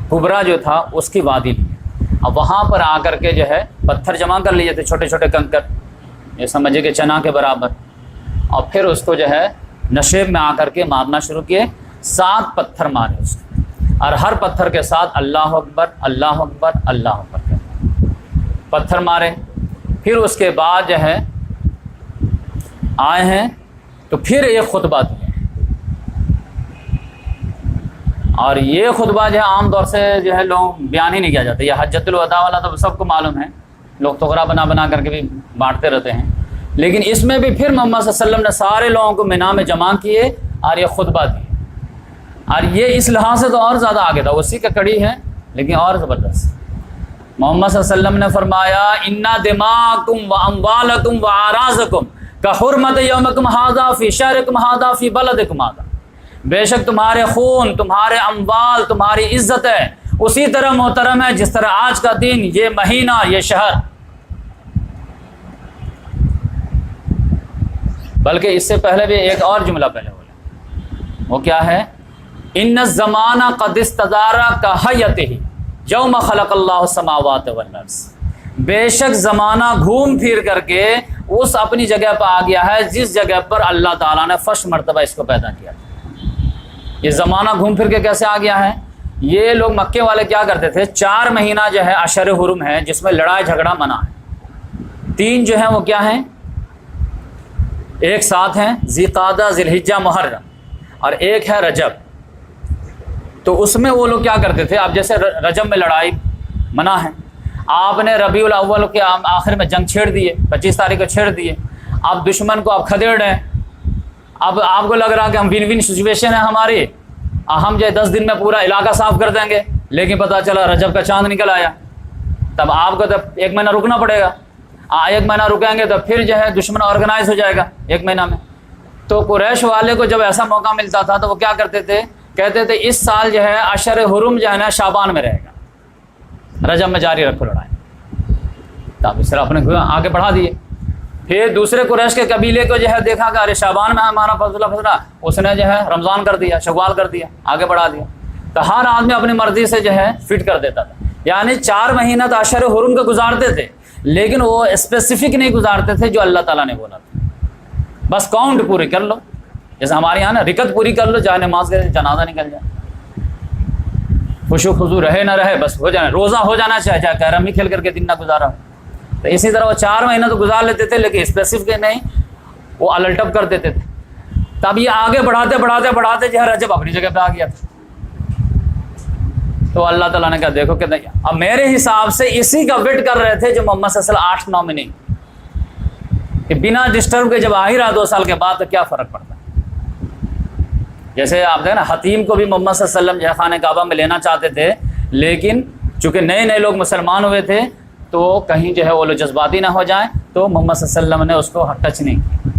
Speaker 2: کبرا جو تھا اس کی وادی لی، اب وہاں پر آ کر کے جو ہے پتھر جمع کر لیے تھے، چھوٹے چھوٹے کنکر، یہ سمجھے کہ چنا کے برابر، اور پھر اس کو جو ہے نشیب میں آ کر کے مارنا شروع کیے۔ 7 پتھر مارے اس کو، اور ہر پتھر کے ساتھ اللہ اکبر اللہ اکبر اللہ اکبر کہتے پتھر مارے۔ پھر اس کے بعد جو ہے آئے ہیں تو پھر ایک خطبہ دیے، اور یہ خطبہ جو ہے عام طور سے جو ہے لوگ بیان ہی نہیں کیا جاتا، یہ حجۃ الوداع والا تو سب کو معلوم ہے، لوگ تغرا بنا بنا کر کے بھی بانٹتے رہتے ہیں، لیکن اس میں بھی پھر محمد صلی اللہ علیہ وسلم نے سارے لوگوں کو مینا میں جمع کیے اور یہ خطبہ دیے، اور یہ اس لحاظ سے تو اور زیادہ آگے تھا، اسی کا کڑی ہے لیکن اور زبردست۔ محمد صلی اللہ علیہ وسلم نے فرمایا اِنَّ دِمَاءَکُمْ وَأَمْوَالَکُمْ وَأَعْرَاضَکُمْ کَحُرْمَتِ یَوْمِکُمْ ہَٰذَا فِی شَہْرِکُمْ ہَٰذَا فِی بَلَدِکُمْ ہَٰذَا، بے شک تمہارے خون، تمہارے اموال، تمہاری عزت ہے اسی طرح محترم ہے جس طرح آج کا دن، یہ مہینہ، یہ شہر۔ بلکہ اس سے پہلے بھی ایک اور جملہ پہلے بولا، وہ کیا ہے؟ ان الزمان قد استدار کہیتہ یوم خلق اللہ السماوات والارض، بے شک زمانہ گھوم پھر کر کے اس اپنی جگہ پہ آ گیا ہے جس جگہ پر اللہ تعالیٰ نے فرسٹ مرتبہ اس کو پیدا کیا تھا۔ یہ زمانہ گھوم پھر کے کیسے آ گیا ہے؟ یہ لوگ مکے والے کیا کرتے تھے، 4 مہینہ جو ہے اشہر حرم ہے جس میں لڑائی جھگڑا منع ہے، 3 جو ہیں وہ کیا ہیں، ایک ساتھ ہیں ذی قعدہ، ذی الحجہ، محرم، اور ایک ہے رجب۔ تو اس میں وہ لوگ کیا کرتے تھے، اب جیسے رجب میں لڑائی منع ہے، آپ نے ربیع الاول کے آخر میں جنگ چھیڑ دیے، 25 تاریخ کو چھیڑ دیے، اب دشمن کو آپ کھدیڑ رہے ہیں، اب آپ کو لگ رہا کہ ہم ون ون سچویشن ہے ہماری، ہم جو 10 دن میں پورا علاقہ صاف کر دیں گے، لیکن پتہ چلا رجب کا چاند نکل آیا، تب آپ کو تب 1 مہینہ رکنا پڑے گا، 1 مہینہ رکیں گے تو پھر جو ہے دشمن آرگنائز ہو جائے گا 1 مہینہ میں۔ تو قریش والے کو جب ایسا موقع ملتا تھا تو وہ کیا کرتے تھے، کہتے تھے اس سال جو ہے اشہر حرم جو ہے نا شعبان میں رہے گا، رجب میں جاری رکھو لڑائی، تب اس طرح اپنے آگے بڑھا دیے۔ پھر دوسرے قریش کے قبیلے کو جو ہے دیکھا کہ ارے شعبان میں ہمارا فضلہ، اس نے جو ہے رمضان کر دیا، شوال کر دیا، آگے بڑھا دیا۔ تو ہر آدمی اپنی مرضی سے جو ہے فٹ کر دیتا تھا، یعنی 4 مہینہ تو اشہر حرم کا گزارتے تھے، لیکن وہ اسپیسیفک نہیں گزارتے تھے جو اللہ تعالیٰ نے بولا تھا، بس کاؤنٹ پوری کر لو، جیسے ہمارے یہاں نا رکعت پوری کر لو، جائے نماز کے جنازہ نکل جائے، خشوع خضوع رہے نہ رہے بس ہو جائے، روزہ ہو جانا چاہے کیرم ہی کھیل کر کے دن نہ گزارا۔ تو اسی طرح وہ 4 مہینہ تو گزار لیتے تھے، لیکن اسپیسیفک نہیں، وہ الٹپ کر دیتے تھے۔ تب یہ آگے بڑھاتے بڑھاتے بڑھاتے جو ہے رجب اپنی جگہ پہ آ گیا تھا۔ تو اللہ تعالیٰ نے کہا دیکھو کہ اب میرے حساب سے اسی کا ویٹ کر رہے تھے جو محمد صلی اللہ علیہ وسلم 8-9 میں نہیں، کہ بنا ڈسٹرب کے جب آ ہی رہا 2 سال کے بعد تو کیا فرق پڑتا ہے۔ جیسے آپ دیکھیں نا، حتیم کو بھی محمد صلی اللہ علیہ وسلم جو ہے خانہ کعبہ میں لینا چاہتے تھے، لیکن چونکہ نئے لوگ مسلمان ہوئے تھے تو کہیں جو ہے وہ لوگ جذباتی نہ ہو جائیں، تو محمد صلی اللہ علیہ وسلم نے اس کو ٹچ نہیں کیا۔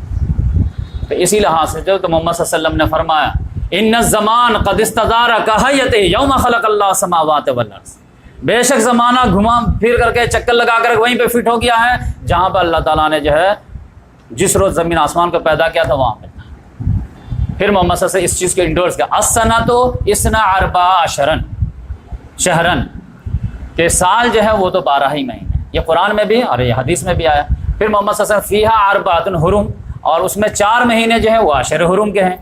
Speaker 2: تو اسی لحاظ سے جو تو محمد صلی اللہ علیہ وسلم نے فرمایا ان الزمان قد استدار کہیت یوم خلق اللہ السماوات والارض، بے شک زمانہ گھما پھر کر کے چکر لگا کر وہیں پہ فٹ ہو گیا ہے جہاں پہ اللہ تعالیٰ نے جو ہے جس روز زمین آسمان کو پیدا کیا تھا وہاں پہ۔ پھر محمد صلی اللہ علیہ وسلم اس چیز کو انڈورس کیا، السنۃ 12 شہرن، کہ سال جو ہے وہ تو 12 ہی مہینے، یہ قرآن میں بھی اور یہ حدیث میں بھی آیا۔ پھر محمد صلی اللہ علیہ وسلم فیہا 4 حرم، اور اس میں 4 مہینے جو ہیں وہ اشہر حرم کے ہیں،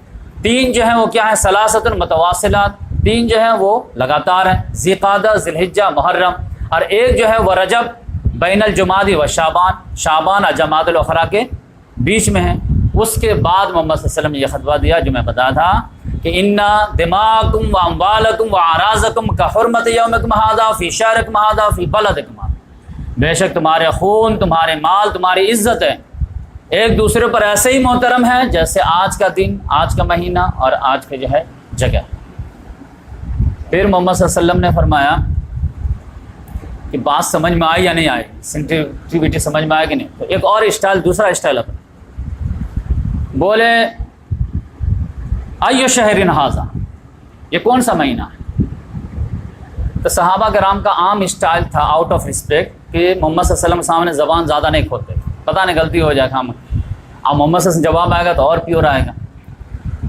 Speaker 2: 3 جو ہیں وہ کیا ہیں ثلاثۃ متواصلات، 3 جو ہیں وہ لگاتار ہیں، ذی قعدہ، ذی الحجہ، محرم، اور ایک جو ہے وہ رجب بین الجمادی و شعبان اور جمادی الاخری کے بیچ میں ہے۔ اس کے بعد محمد صلی اللہ علیہ وسلم نے یہ خطبہ دیا جو میں بتا تھا کہ انا دماءکم و اموالکم و اعراضکم کحرمت یومکم ھذا فی شہرکم ھذا فی بلدکم ھذا، بے شک تمہارے خون، تمہارے مال، تمہاری عزت ہے ایک دوسرے پر ایسے ہی محترم ہے جیسے آج کا دن، آج کا مہینہ اور آج کا جو ہے جگہ۔ پھر محمد صلی اللہ علیہ وسلم نے فرمایا کہ بات سمجھ میں آئی یا نہیں آئی، سینسٹیوٹی سمجھ میں آئے کہ نہیں، تو ایک اور اسٹائل، دوسرا اسٹائل اپنا بولے ایو شہر ھذا، یہ کون سا مہینہ ہے؟ تو صحابہ کرام کا عام اسٹائل تھا آؤٹ آف رسپیکٹ کہ محمد صلی اللہ علیہ وسلم سامنے زبان زیادہ نہیں کھولتے، پتہ نہیں غلطی ہو جائے ہم، اب محمد صلی اللہ علیہ وسلم جواب آئے گا تو اور پیور آئے گا۔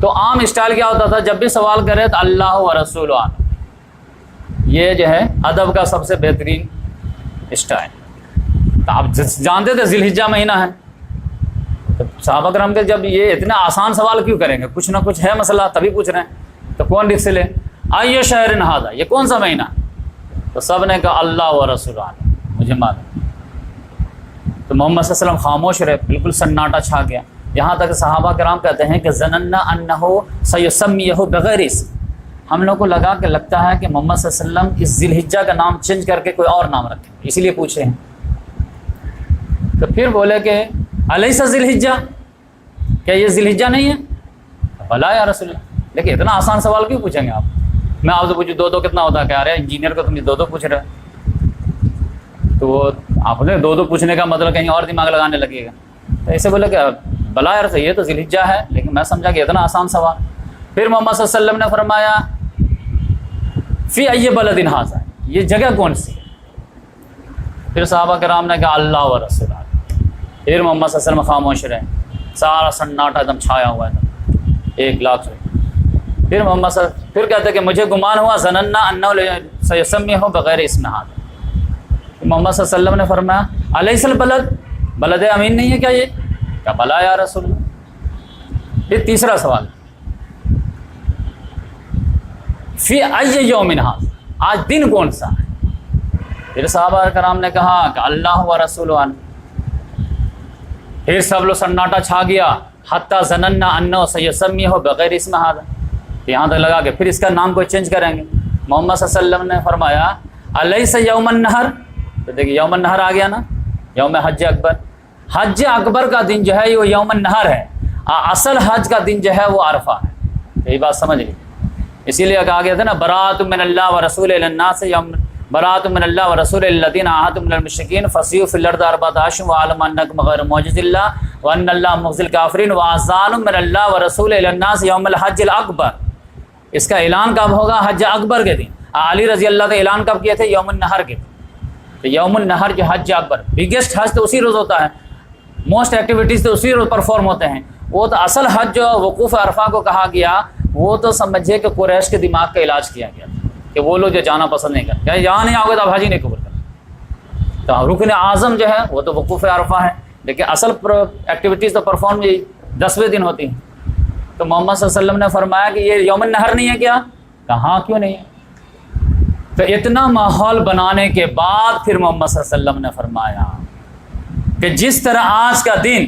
Speaker 2: تو عام اسٹائل کیا ہوتا تھا، جب بھی سوال کرے تو اللہ و رسول عالم، یہ جو ہے ادب کا سب سے بہترین اسٹائل۔ تو آپ جانتے تھے ذی الحجہ مہینہ ہے، تو صحابہ کرام کے جب یہ اتنا آسان سوال کیوں کریں گے، کچھ نہ کچھ ہے مسئلہ تبھی پوچھ رہے ہیں، تو کون رکس لے ایو شہر ھذا، یہ کون سا مہینہ؟ تو سب نے کہا اللہ و رسول عالم، مجھے معلوم۔ تو محمد صلی اللہ علیہ وسلم خاموش رہے، بالکل سناٹا چھا گیا، یہاں تک صحابہ کرام کہتے ہیں کہ ظننا انہ سیسمیہ بغیر اسم، ہم لوگ کو لگا کہ لگتا ہے کہ محمد صلی اللہ علیہ وسلم اس ذی الحجہ کا نام چینج کر کے کوئی اور نام رکھے، اسی لیے پوچھے ہیں۔ تو پھر بولے کہ الیس ذی الحجہ، کیا یہ ذی الحجہ نہیں ہے؟ بلا یا رسول اللہ، لیکن اتنا آسان سوال کیوں پوچھیں گے آپ؟ میں آپ سے پوچھوں 2 کتنا ہوتا ہے، کہہ رہے ہیں انجینئر کو تم 2 پوچھ رہے ہو، تو آپ نے 2 پوچھنے کا مطلب کہیں اور دماغ لگانے لگے گا، تو ایسے بولے کہ بلا یا رسول، یہ تو ذی الحجہ ہے، لیکن میں سمجھا کہ اتنا آسان سوال۔ پھر محمد صلی اللہ علیہ وسلم نے فرمایا فی ای بلد ھذا، یہ جگہ کون سی؟ پھر صحابہ کرام نے کہا اللہ و رسول۔ پھر محمد صلی اللہ علیہ وسلم خاموش رہے، سارا سناٹا ایک دم چھایا ہوا ہے، 1 لاکھ سے۔ پھر محمد صلی اللہ پھر کہتے کہ مجھے گمان ہوا ظننا انہ سیسمیہ بغیر اسم ھذا، محمد صلی اللہ علیہ وسلم نے فرمایا الیس البلد، بلد امین نہیں ہے کیا یہ؟ کیا بلا یا رسول اللہ۔ پھر تیسرا سوال فی ای یوم ھذا، آج دن کون سا ہے؟ پھر صحابہ کرام نے کہا کہ اللہ و رسول عالم۔ پھر سب لوگ سناٹا چھا گیا، حتی ظننا انہ سیسمیہ بغیر اسم ھذا، یہاں تک لگا کہ پھر اس کا نام کوئی چینج کریں گے۔ محمد صلی اللہ علیہ وسلم نے فرمایا الیس یوم النحر، تو دیکھیے یوم النحر آ گیا نا، یوم حج اکبر۔ حج اکبر کا دن جو ہے وہ یوم النحر ہے، اصل حج کا دن جو ہے وہ عرفہ ہے۔ یہی بات سمجھ لی، اسی لیے کہا گیا تھا نا برات من اللہ و رسول الی الناس یوم، برات من اللہ و رسول الذین عاہدتم من المشرکین فسیحوا فی الارض اربعۃ اشہر واعلموا انکم غیر معجز اللہ وان اللہ مخزی الکافرین واذان من اللہ و رسول الی الناس یوم الحج الاکبر۔ اس کا اعلان کب ہوگا؟ حج اکبر کے دن۔ علی رضی اللہ کا اعلان کب کیے تھے؟ یوم النحر کے دن۔ تو یوم النحر جو حج اکبر، بگیسٹ حج تو اسی روز ہوتا ہے، موسٹ ایکٹیویٹیز تو اسی روز پرفارم ہوتے ہیں۔ وہ تو اصل حج جو وقوف عرفہ کو کہا گیا، وہ تو سمجھے کہ قریش کے دماغ کا علاج کیا گیا تھا کہ وہ لوگ جو جانا پسند نہیں کرتے، یہاں نہیں آؤ گے تو آپ حج ہی نہیں قبول کرتے۔ تو رکن اعظم جو ہے وہ تو وقوف عرفہ ہے، لیکن اصل ایکٹیویٹیز تو پرفارم 10ویں دن ہوتی ہیں۔ تو محمد صلی اللہ علیہ وسلم نے فرمایا کہ یہ یوم النحر نہیں ہے کیا؟ کہاں کیوں نہیں ہے؟ تو اتنا ماحول بنانے کے بعد پھر محمد صلی اللہ علیہ وسلم نے فرمایا کہ جس طرح آج کا دن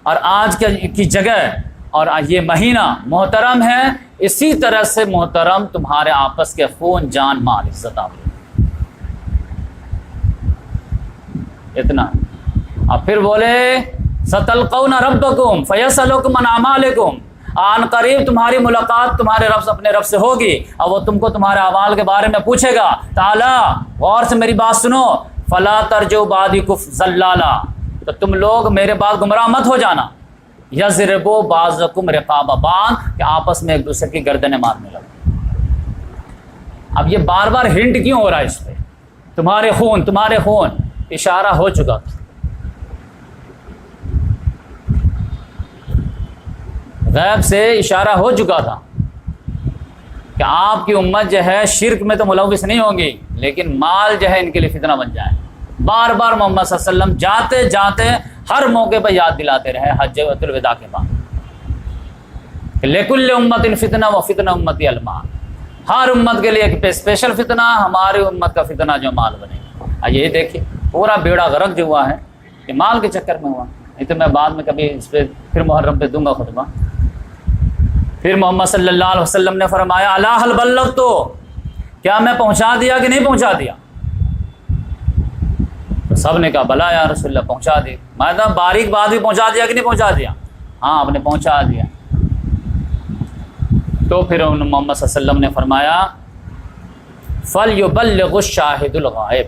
Speaker 2: اور آج کی جگہ اور یہ مہینہ محترم ہے، اسی طرح سے محترم تمہارے آپس کے خون جان مال عزت آبرو، اتنا۔ اب پھر بولے ستلقون ربکم فیسألکم عن اعمالکم، آن قریب تمہاری ملاقات تمہارے رب سے، اپنے رب سے ہوگی اور وہ تم کو تمہارے اعمال کے بارے میں پوچھے گا۔ تعالی غور سے میری بات سنو، فلا ترجعوا بعدی ضلالا، تو تم لوگ میرے بعد گمراہ مت ہو جانا۔ یضربوا بعضکم رقاب بعض، کہ آپس میں ایک دوسرے کی گردنیں مارنے لگو۔ اب یہ بار بار ہنٹ کیوں ہو رہا ہے اس پہ؟ تمہارے خون اشارہ ہو چکا تھا، غیب سے اشارہ ہو چکا تھا کہ آپ کی امت جو ہے شرک میں تو ملوث نہیں ہوگی، لیکن مال جو ہے ان کے لیے فتنہ بن جائے۔ بار بار محمد صلی اللہ علیہ وسلم جاتے جاتے ہر موقع پہ یاد دلاتے رہے حجۃ الوداع کے بعد کہ لِكُلِّ أُمَّةٍ فِتْنَةٌ وَفِتْنَةُ أُمَّتِي الْمَالُ، ہر امت کے لیے ایک اسپیشل فتنہ، ہماری امت کا فتنہ جو مال بنے۔ یہی دیکھیے پورا بیڑا غرق جو ہوا ہے یہ مال کے چکر میں ہوا۔ نہیں تو میں بعد میں کبھی اس پہ پھر محرم پہ دوں گا خطبہ۔ پھر محمد صلی اللہ علیہ وسلم نے فرمایا الا هل بلغت، کیا میں پہنچا دیا کہ نہیں پہنچا دیا؟ تو سب نے کہا بلا یا رسول اللہ، پہنچا دی۔ میں نے باریک بات بھی پہنچا دیا کہ نہیں پہنچا دیا؟ ہاں آپ نے پہنچا دیا۔ تو پھر محمد صلی اللہ علیہ وسلم نے فرمایا فَلْيُبَلِّغُ الشَّاهِدُ الْغَائِبُ،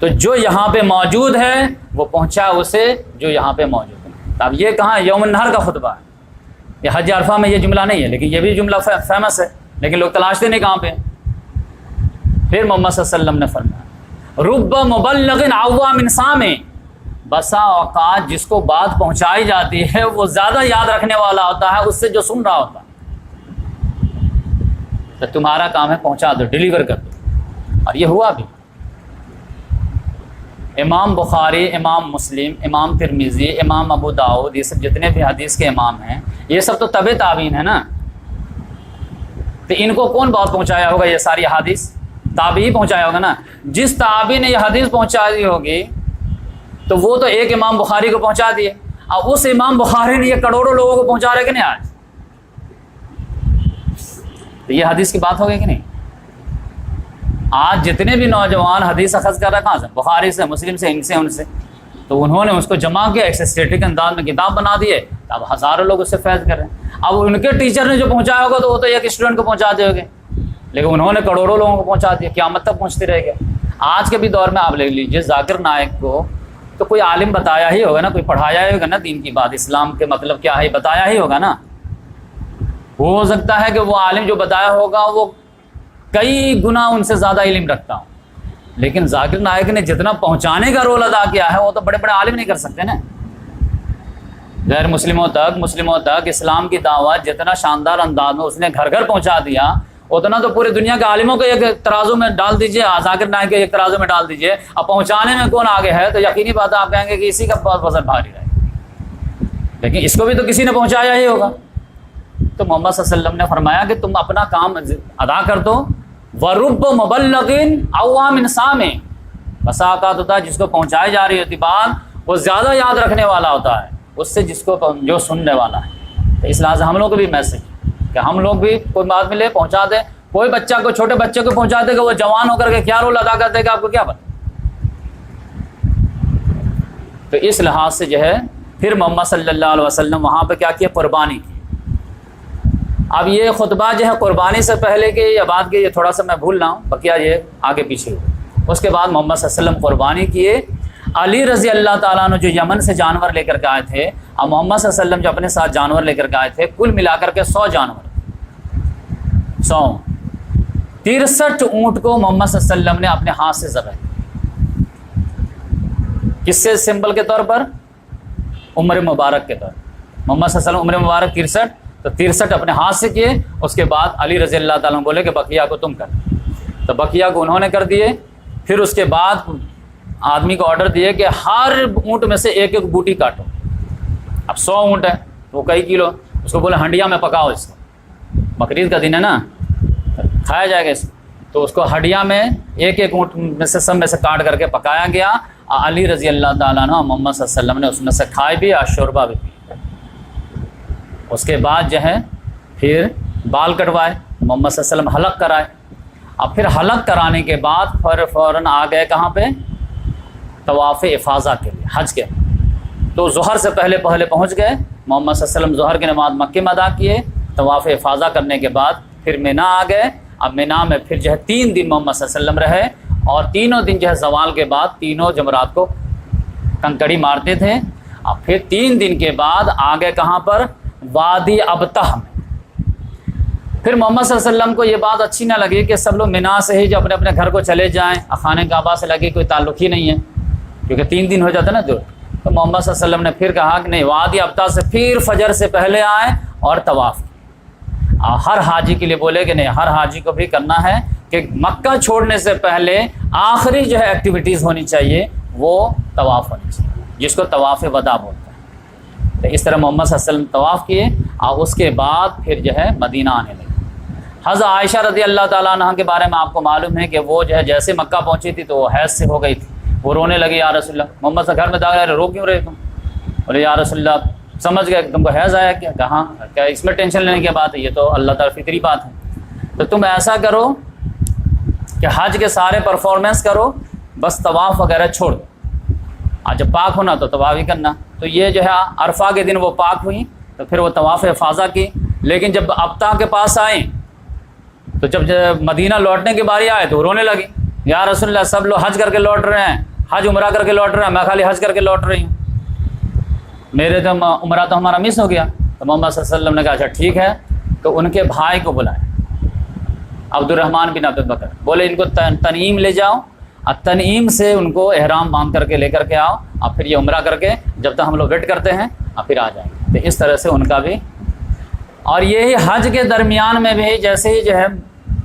Speaker 2: تو جو یہاں پہ موجود ہے وہ پہنچا اسے جو یہاں پہ موجود ہے۔ اب یہ کہاں یوم النحر کا خطبہ ہے، یہ حج عرفہ میں یہ جملہ نہیں ہے، لیکن یہ بھی جملہ فیمس ہے، لیکن لوگ تلاشتے نہیں کہاں پہ۔ پھر محمد صلی اللہ علیہ وسلم نے فرمایا رب مبلغ عوا من سامع، بسا اوقات جس کو بات پہنچائی جاتی ہے وہ زیادہ یاد رکھنے والا ہوتا ہے اس سے جو سن رہا ہوتا ہے۔ تو تمہارا کام ہے پہنچا دو، ڈیلیور کر دو، اور یہ ہوا بھی۔ امام بخاری، امام مسلم، امام ترمذی، امام ابو داؤد، یہ سب جتنے بھی حدیث کے امام ہیں یہ سب تو تبع تابعین ہیں نا، تو ان کو کون بات پہنچایا ہوگا؟ یہ ساری حدیث تابعی پہنچایا ہوگا نا۔ جس تابعی نے یہ حدیث پہنچائی ہوگی تو وہ تو ایک امام بخاری کو پہنچا دیے، اب اس امام بخاری نے یہ کروڑوں لوگوں کو پہنچا رہے کہ نہیں آج؟ تو یہ حدیث کی بات ہوگی کہ نہیں؟ آج جتنے بھی نوجوان حدیث اخذ کر رہے کہاں سے؟ بخاری سے، مسلم سے، ان سے، تو انہوں نے اس کو جمع کیا، ایک سسٹیٹک انداز میں کتاب بنا دیے، اب ہزاروں لوگ اس سے فیض کر رہے ہیں۔ اب ان کے ٹیچر نے جو پہنچایا ہوگا تو وہ تو ایک اسٹوڈنٹ کو پہنچا دے ہوگے، لیکن انہوں نے کروڑوں لوگوں کو پہنچا دیا، قیامت تک پہنچتے رہے گا۔ آج کے بھی دور میں آپ لے لیجیے ذاکر نائک کو تو کوئی عالم بتایا ہی ہوگا نا، کوئی پڑھایا ہی ہوگا نا دین کی بات، اسلام کے مطلب کیا ہے بتایا ہی ہوگا نا۔ ہو سکتا ہے کہ وہ عالم جو بتایا ہوگا وہ کئی گنا ان سے زیادہ علم رکھتا ہوں، لیکن ذاکر نائک نے جتنا پہنچانے کا رول ادا کیا ہے وہ تو بڑے بڑے عالم نہیں کر سکتے نا۔ غیر مسلموں تک اسلام کی دعوت جتنا شاندار انداز میں اس نے گھر گھر پہنچا دیا، اتنا تو پوری دنیا کے عالموں کو ایک ترازو میں ڈال دیجئے، ذاکر نائک کے ایک ترازو میں ڈال دیجئے، اب پہنچانے میں کون آگے ہے، تو یقینی بات ہے آپ کہیں گے کہ اسی کا وزن بھاری رہے گا، لیکن اس کو بھی تو کسی نے پہنچایا ہی ہوگا۔ تو محمد صلی اللہ علیہ وسلم نے فرمایا کہ تم اپنا کام ادا کر دو، وَرُبَّ مُبَلَّغٍ أَوْعَىٰ مِنْ سَامِعٍ، بسا اوقات ہوتا ہے جس کو پہنچائی جا رہی ہوتی بات وہ زیادہ یاد رکھنے والا ہوتا ہے اس سے جس کو جو سننے والا ہے۔ تو اس لحاظ سے ہم لوگ کو بھی میسج کہ ہم لوگ بھی کوئی بات ملے پہنچا دیں، کوئی بچہ کو چھوٹے بچے کو پہنچا دے کہ وہ جوان ہو کر کے کیا رول ادا کرتے گا آپ کو کیا پتہ۔ تو اس لحاظ سے جو ہے پھر محمد صلی اللہ علیہ وسلم وہاں پہ کیا کیا، قربانی کی۔ اب یہ خطبہ جو ہے قربانی سے پہلے کے یا بعد کے یہ تھوڑا سا میں بھول رہا ہوں، بقیہ یہ آگے پیچھے ہوئے۔ اس کے بعد محمد صلی اللہ علیہ وسلم قربانی کیے۔ علی رضی اللہ تعالیٰ عنہ جو یمن سے جانور لے کر کے آئے تھے، اور محمد صلی اللہ علیہ وسلم جو اپنے ساتھ جانور لے کر کے آئے تھے، کل ملا کر کے 100 جانور، 63 اونٹ کو محمد صلی اللہ علیہ وسلم نے اپنے ہاتھ سے ذبح کیا۔ کس سے سمبل کے طور پر؟ عمر مبارک کے طور پر۔ محمد صلی اللہ علیہ وسلم عمر مبارک 63، تو 63 اپنے ہاتھ سے کیے۔ اس کے بعد علی رضی اللہ تعالیٰ عنہ بولے کہ بقیہ کو تم کر، تو بقیہ کو انہوں نے کر دیے۔ پھر اس کے بعد آدمی کو آرڈر دیے کہ ہر اونٹ میں سے ایک ایک بوٹی کاٹو۔ اب 100 اونٹ ہے وہ کئی کلو، اس کو بولے ہنڈیا میں پکاؤ، اس کو بقرعید کا دن ہے نا، کھایا جائے گا اس کو، تو اس کو ہڈیا میں ایک ایک اونٹ میں سے سب میں سے کاٹ کر کے پکایا گیا۔ علی رضی اللہ تعالیٰ عنہ محمد صلی اللہ علیہ وسلم نے اس میں سے کھائے بھی اور شوربہ بھی پی۔ اس کے بعد جو ہے پھر بال کٹوائے، محمد صلی اللہ علیہ وسلم حلق کرائے۔ اب پھر حلق کرانے کے بعد فوراً آ گئے کہاں پہ؟ طواف افاضہ کے لیے، حج کے۔ تو ظہر سے پہلے پہنچ گئے، محمد صلی اللہ علیہ وسلم ظہر کی نماز مکے میں ادا کیے۔ طواف افاضہ کرنے کے بعد پھر مینا آ گئے۔ اب مینا میں پھر جو ہے 3 دن محمد صلی اللہ علیہ وسلم رہے، اور تینوں دن جو ہے زوال کے بعد تینوں جمرات کو کنکڑی مارتے تھے۔ اب پھر 3 دن کے بعد آگے کہاں پر؟ وادی ابتح میں۔ پھر محمد صلی اللہ علیہ وسلم کو یہ بات اچھی نہ لگی کہ سب لوگ مینا سے ہی جو اپنے اپنے گھر کو چلے جائیں، خانہ کعبہ سے لگے کوئی تعلق ہی نہیں ہے، کیونکہ 3 دن ہو جاتا نا جو۔ تو محمد صلی اللہ علیہ وسلم نے پھر کہا کہ نہیں، وادی ابتح سے پھر فجر سے پہلے آئے اور طواف کیا۔ ہر حاجی کے لیے بولے کہ نہیں، ہر حاجی کو بھی کرنا ہے کہ مکہ چھوڑنے سے پہلے آخری جو ہے ایکٹیویٹیز ہونی چاہیے وہ طواف ہونی چاہیے، جس کو طواف وداع بولتے ہیں۔ تو اس طرح محمد صلی اللہ علیہ وسلم طواف کیے، اور اس کے بعد پھر جو ہے مدینہ آنے لگے۔ حضرت عائشہ رضی اللہ تعالیٰ عنہ کے بارے میں آپ کو معلوم ہے کہ وہ جو ہے جیسے مکہ پہنچی تھی تو وہ حیض سے ہو گئی تھی، وہ رونے لگی، یا رسول اللہ، محمد سے گھر میں داخل رو کیوں رہے تم؟ بولے یا رسول اللہ سمجھ گئے کہ تم کو حیض آیا کیا؟ کہاں، کیا اس میں ٹینشن لینے کی بات ہے، یہ تو اللہ تعالیٰ فطری بات ہے۔ تو تم ایسا کرو کہ حج کے سارے پرفارمنس کرو، بس طواف وغیرہ چھوڑ دو، آج جب پاک ہونا تو طواف ہی کرنا۔ تو یہ جو ہے عرفہ کے دن وہ پاک ہوئی، تو پھر وہ طواف افاضہ کی۔ لیکن جب ابتح کے پاس آئیں تو جب مدینہ لوٹنے کی باری آئے تو رونے لگی، یا رسول اللہ سب لوگ حج کر کے لوٹ رہے ہیں، حج عمرہ کر کے لوٹ رہے ہیں، میں خالی حج کر کے لوٹ رہی ہوں، میرے تو عمرہ تو ہمارا مس ہو گیا۔ تو محمد صلی اللہ علیہ وسلم نے کہا اچھا ٹھیک ہے، تو ان کے بھائی کو بلائے، عبد الرحمن بن عبد بکر، بولے ان کو تنعیم لے جاؤ، اور تنعیم سے ان کو احرام باندھ کر کے لے کر کے آؤ، اور پھر یہ عمرہ کر کے جب تک ہم لوگ ویٹ کرتے ہیں اور پھر آ جائیں گے۔ تو اس طرح سے ان کا بھی، اور یہی حج کے درمیان میں بھی جیسے ہی جو ہے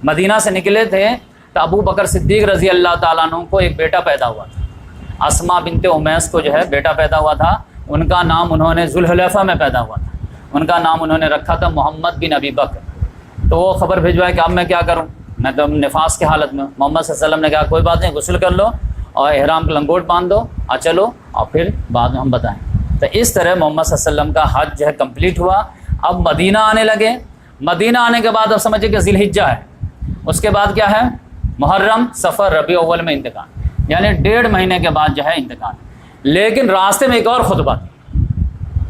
Speaker 2: مدینہ سے نکلے تھے تو ابو بکر صدیق رضی اللہ تعالیٰ عنہ کو ایک بیٹا پیدا ہوا تھا، اسما بنت امیس کو جو ہے بیٹا پیدا ہوا تھا۔ ان کا نام انہوں نے ذوالحلیفہ میں پیدا ہوا تھا، ان کا نام انہوں نے رکھا تھا محمد بن ابی بکر۔ تو وہ خبر بھیجوائے کہ اب میں کیا کروں، میں تو نفاس کی حالت میں ہوں۔ محمد صلی اللہ علیہ وسلم نے کہا کوئی بات نہیں، غسل کر لو اور احرام کا لنگوٹ باندھ دو اور چلو، اور پھر بعد میں ہم بتائیں۔ تو اس طرح محمد صلی اللہ علیہ وسلم کا حج جو ہے کمپلیٹ ہوا۔ اب مدینہ آنے لگے، مدینہ آنے کے بعد اب سمجھے کہ ذی الحجہ ہے، اس کے بعد کیا ہے؟ محرم، صفر، ربیع اول میں انتقال، یعنی 1.5 مہینے کے بعد جو ہے انتقال۔ لیکن راستے میں ایک اور خطبہ تھی،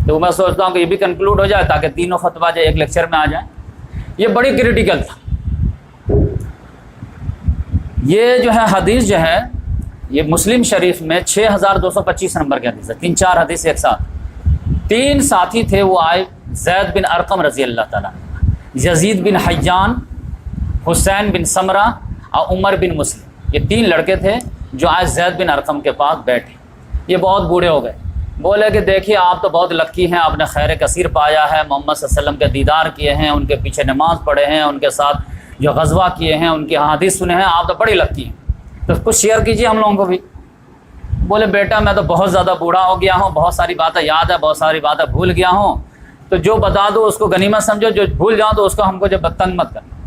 Speaker 2: تو میں سوچتا ہوں کہ یہ بھی کنکلوڈ ہو جائے تاکہ تینوں خطبہ جو ایک لیکچر میں آ جائیں۔ یہ بڑی کریٹیکل تھا۔ یہ جو ہے حدیث جو ہے یہ مسلم شریف میں 6225 نمبر کی حدیث ہے، 3-4 حدیث ایک ساتھ۔ 3 ساتھی تھے، وہ آئے، زید بن ارقم رضی اللہ تعالیٰ، یزید بن حیان، حسین بن سمرہ اور عمر بن مسلم۔ یہ 3 لڑکے تھے جو آج زید بن ارقم کے پاس بیٹھے۔ یہ بہت بوڑھے ہو گئے، بولے کہ دیکھیے آپ تو بہت لکی ہیں، آپ نے خیر کثیر پایا ہے، محمد صلی اللہ علیہ وسلم کے دیدار کیے ہیں، ان کے پیچھے نماز پڑھے ہیں، ان کے ساتھ جو غزوہ کیے ہیں ان کی حدیث سنے ہیں آپ تو بڑی لگتی ہیں، تو کچھ شیئر کیجیے ہم لوگوں کو بھی۔ بولے بیٹا میں تو بہت زیادہ بوڑھا ہو گیا ہوں، بہت ساری باتیں یاد ہے، بہت ساری باتیں بھول گیا ہوں، تو جو بتا دو اس کو غنیمت سمجھو، جو بھول جاؤں تو اس کو ہم کو جب تنگ مت کرنا۔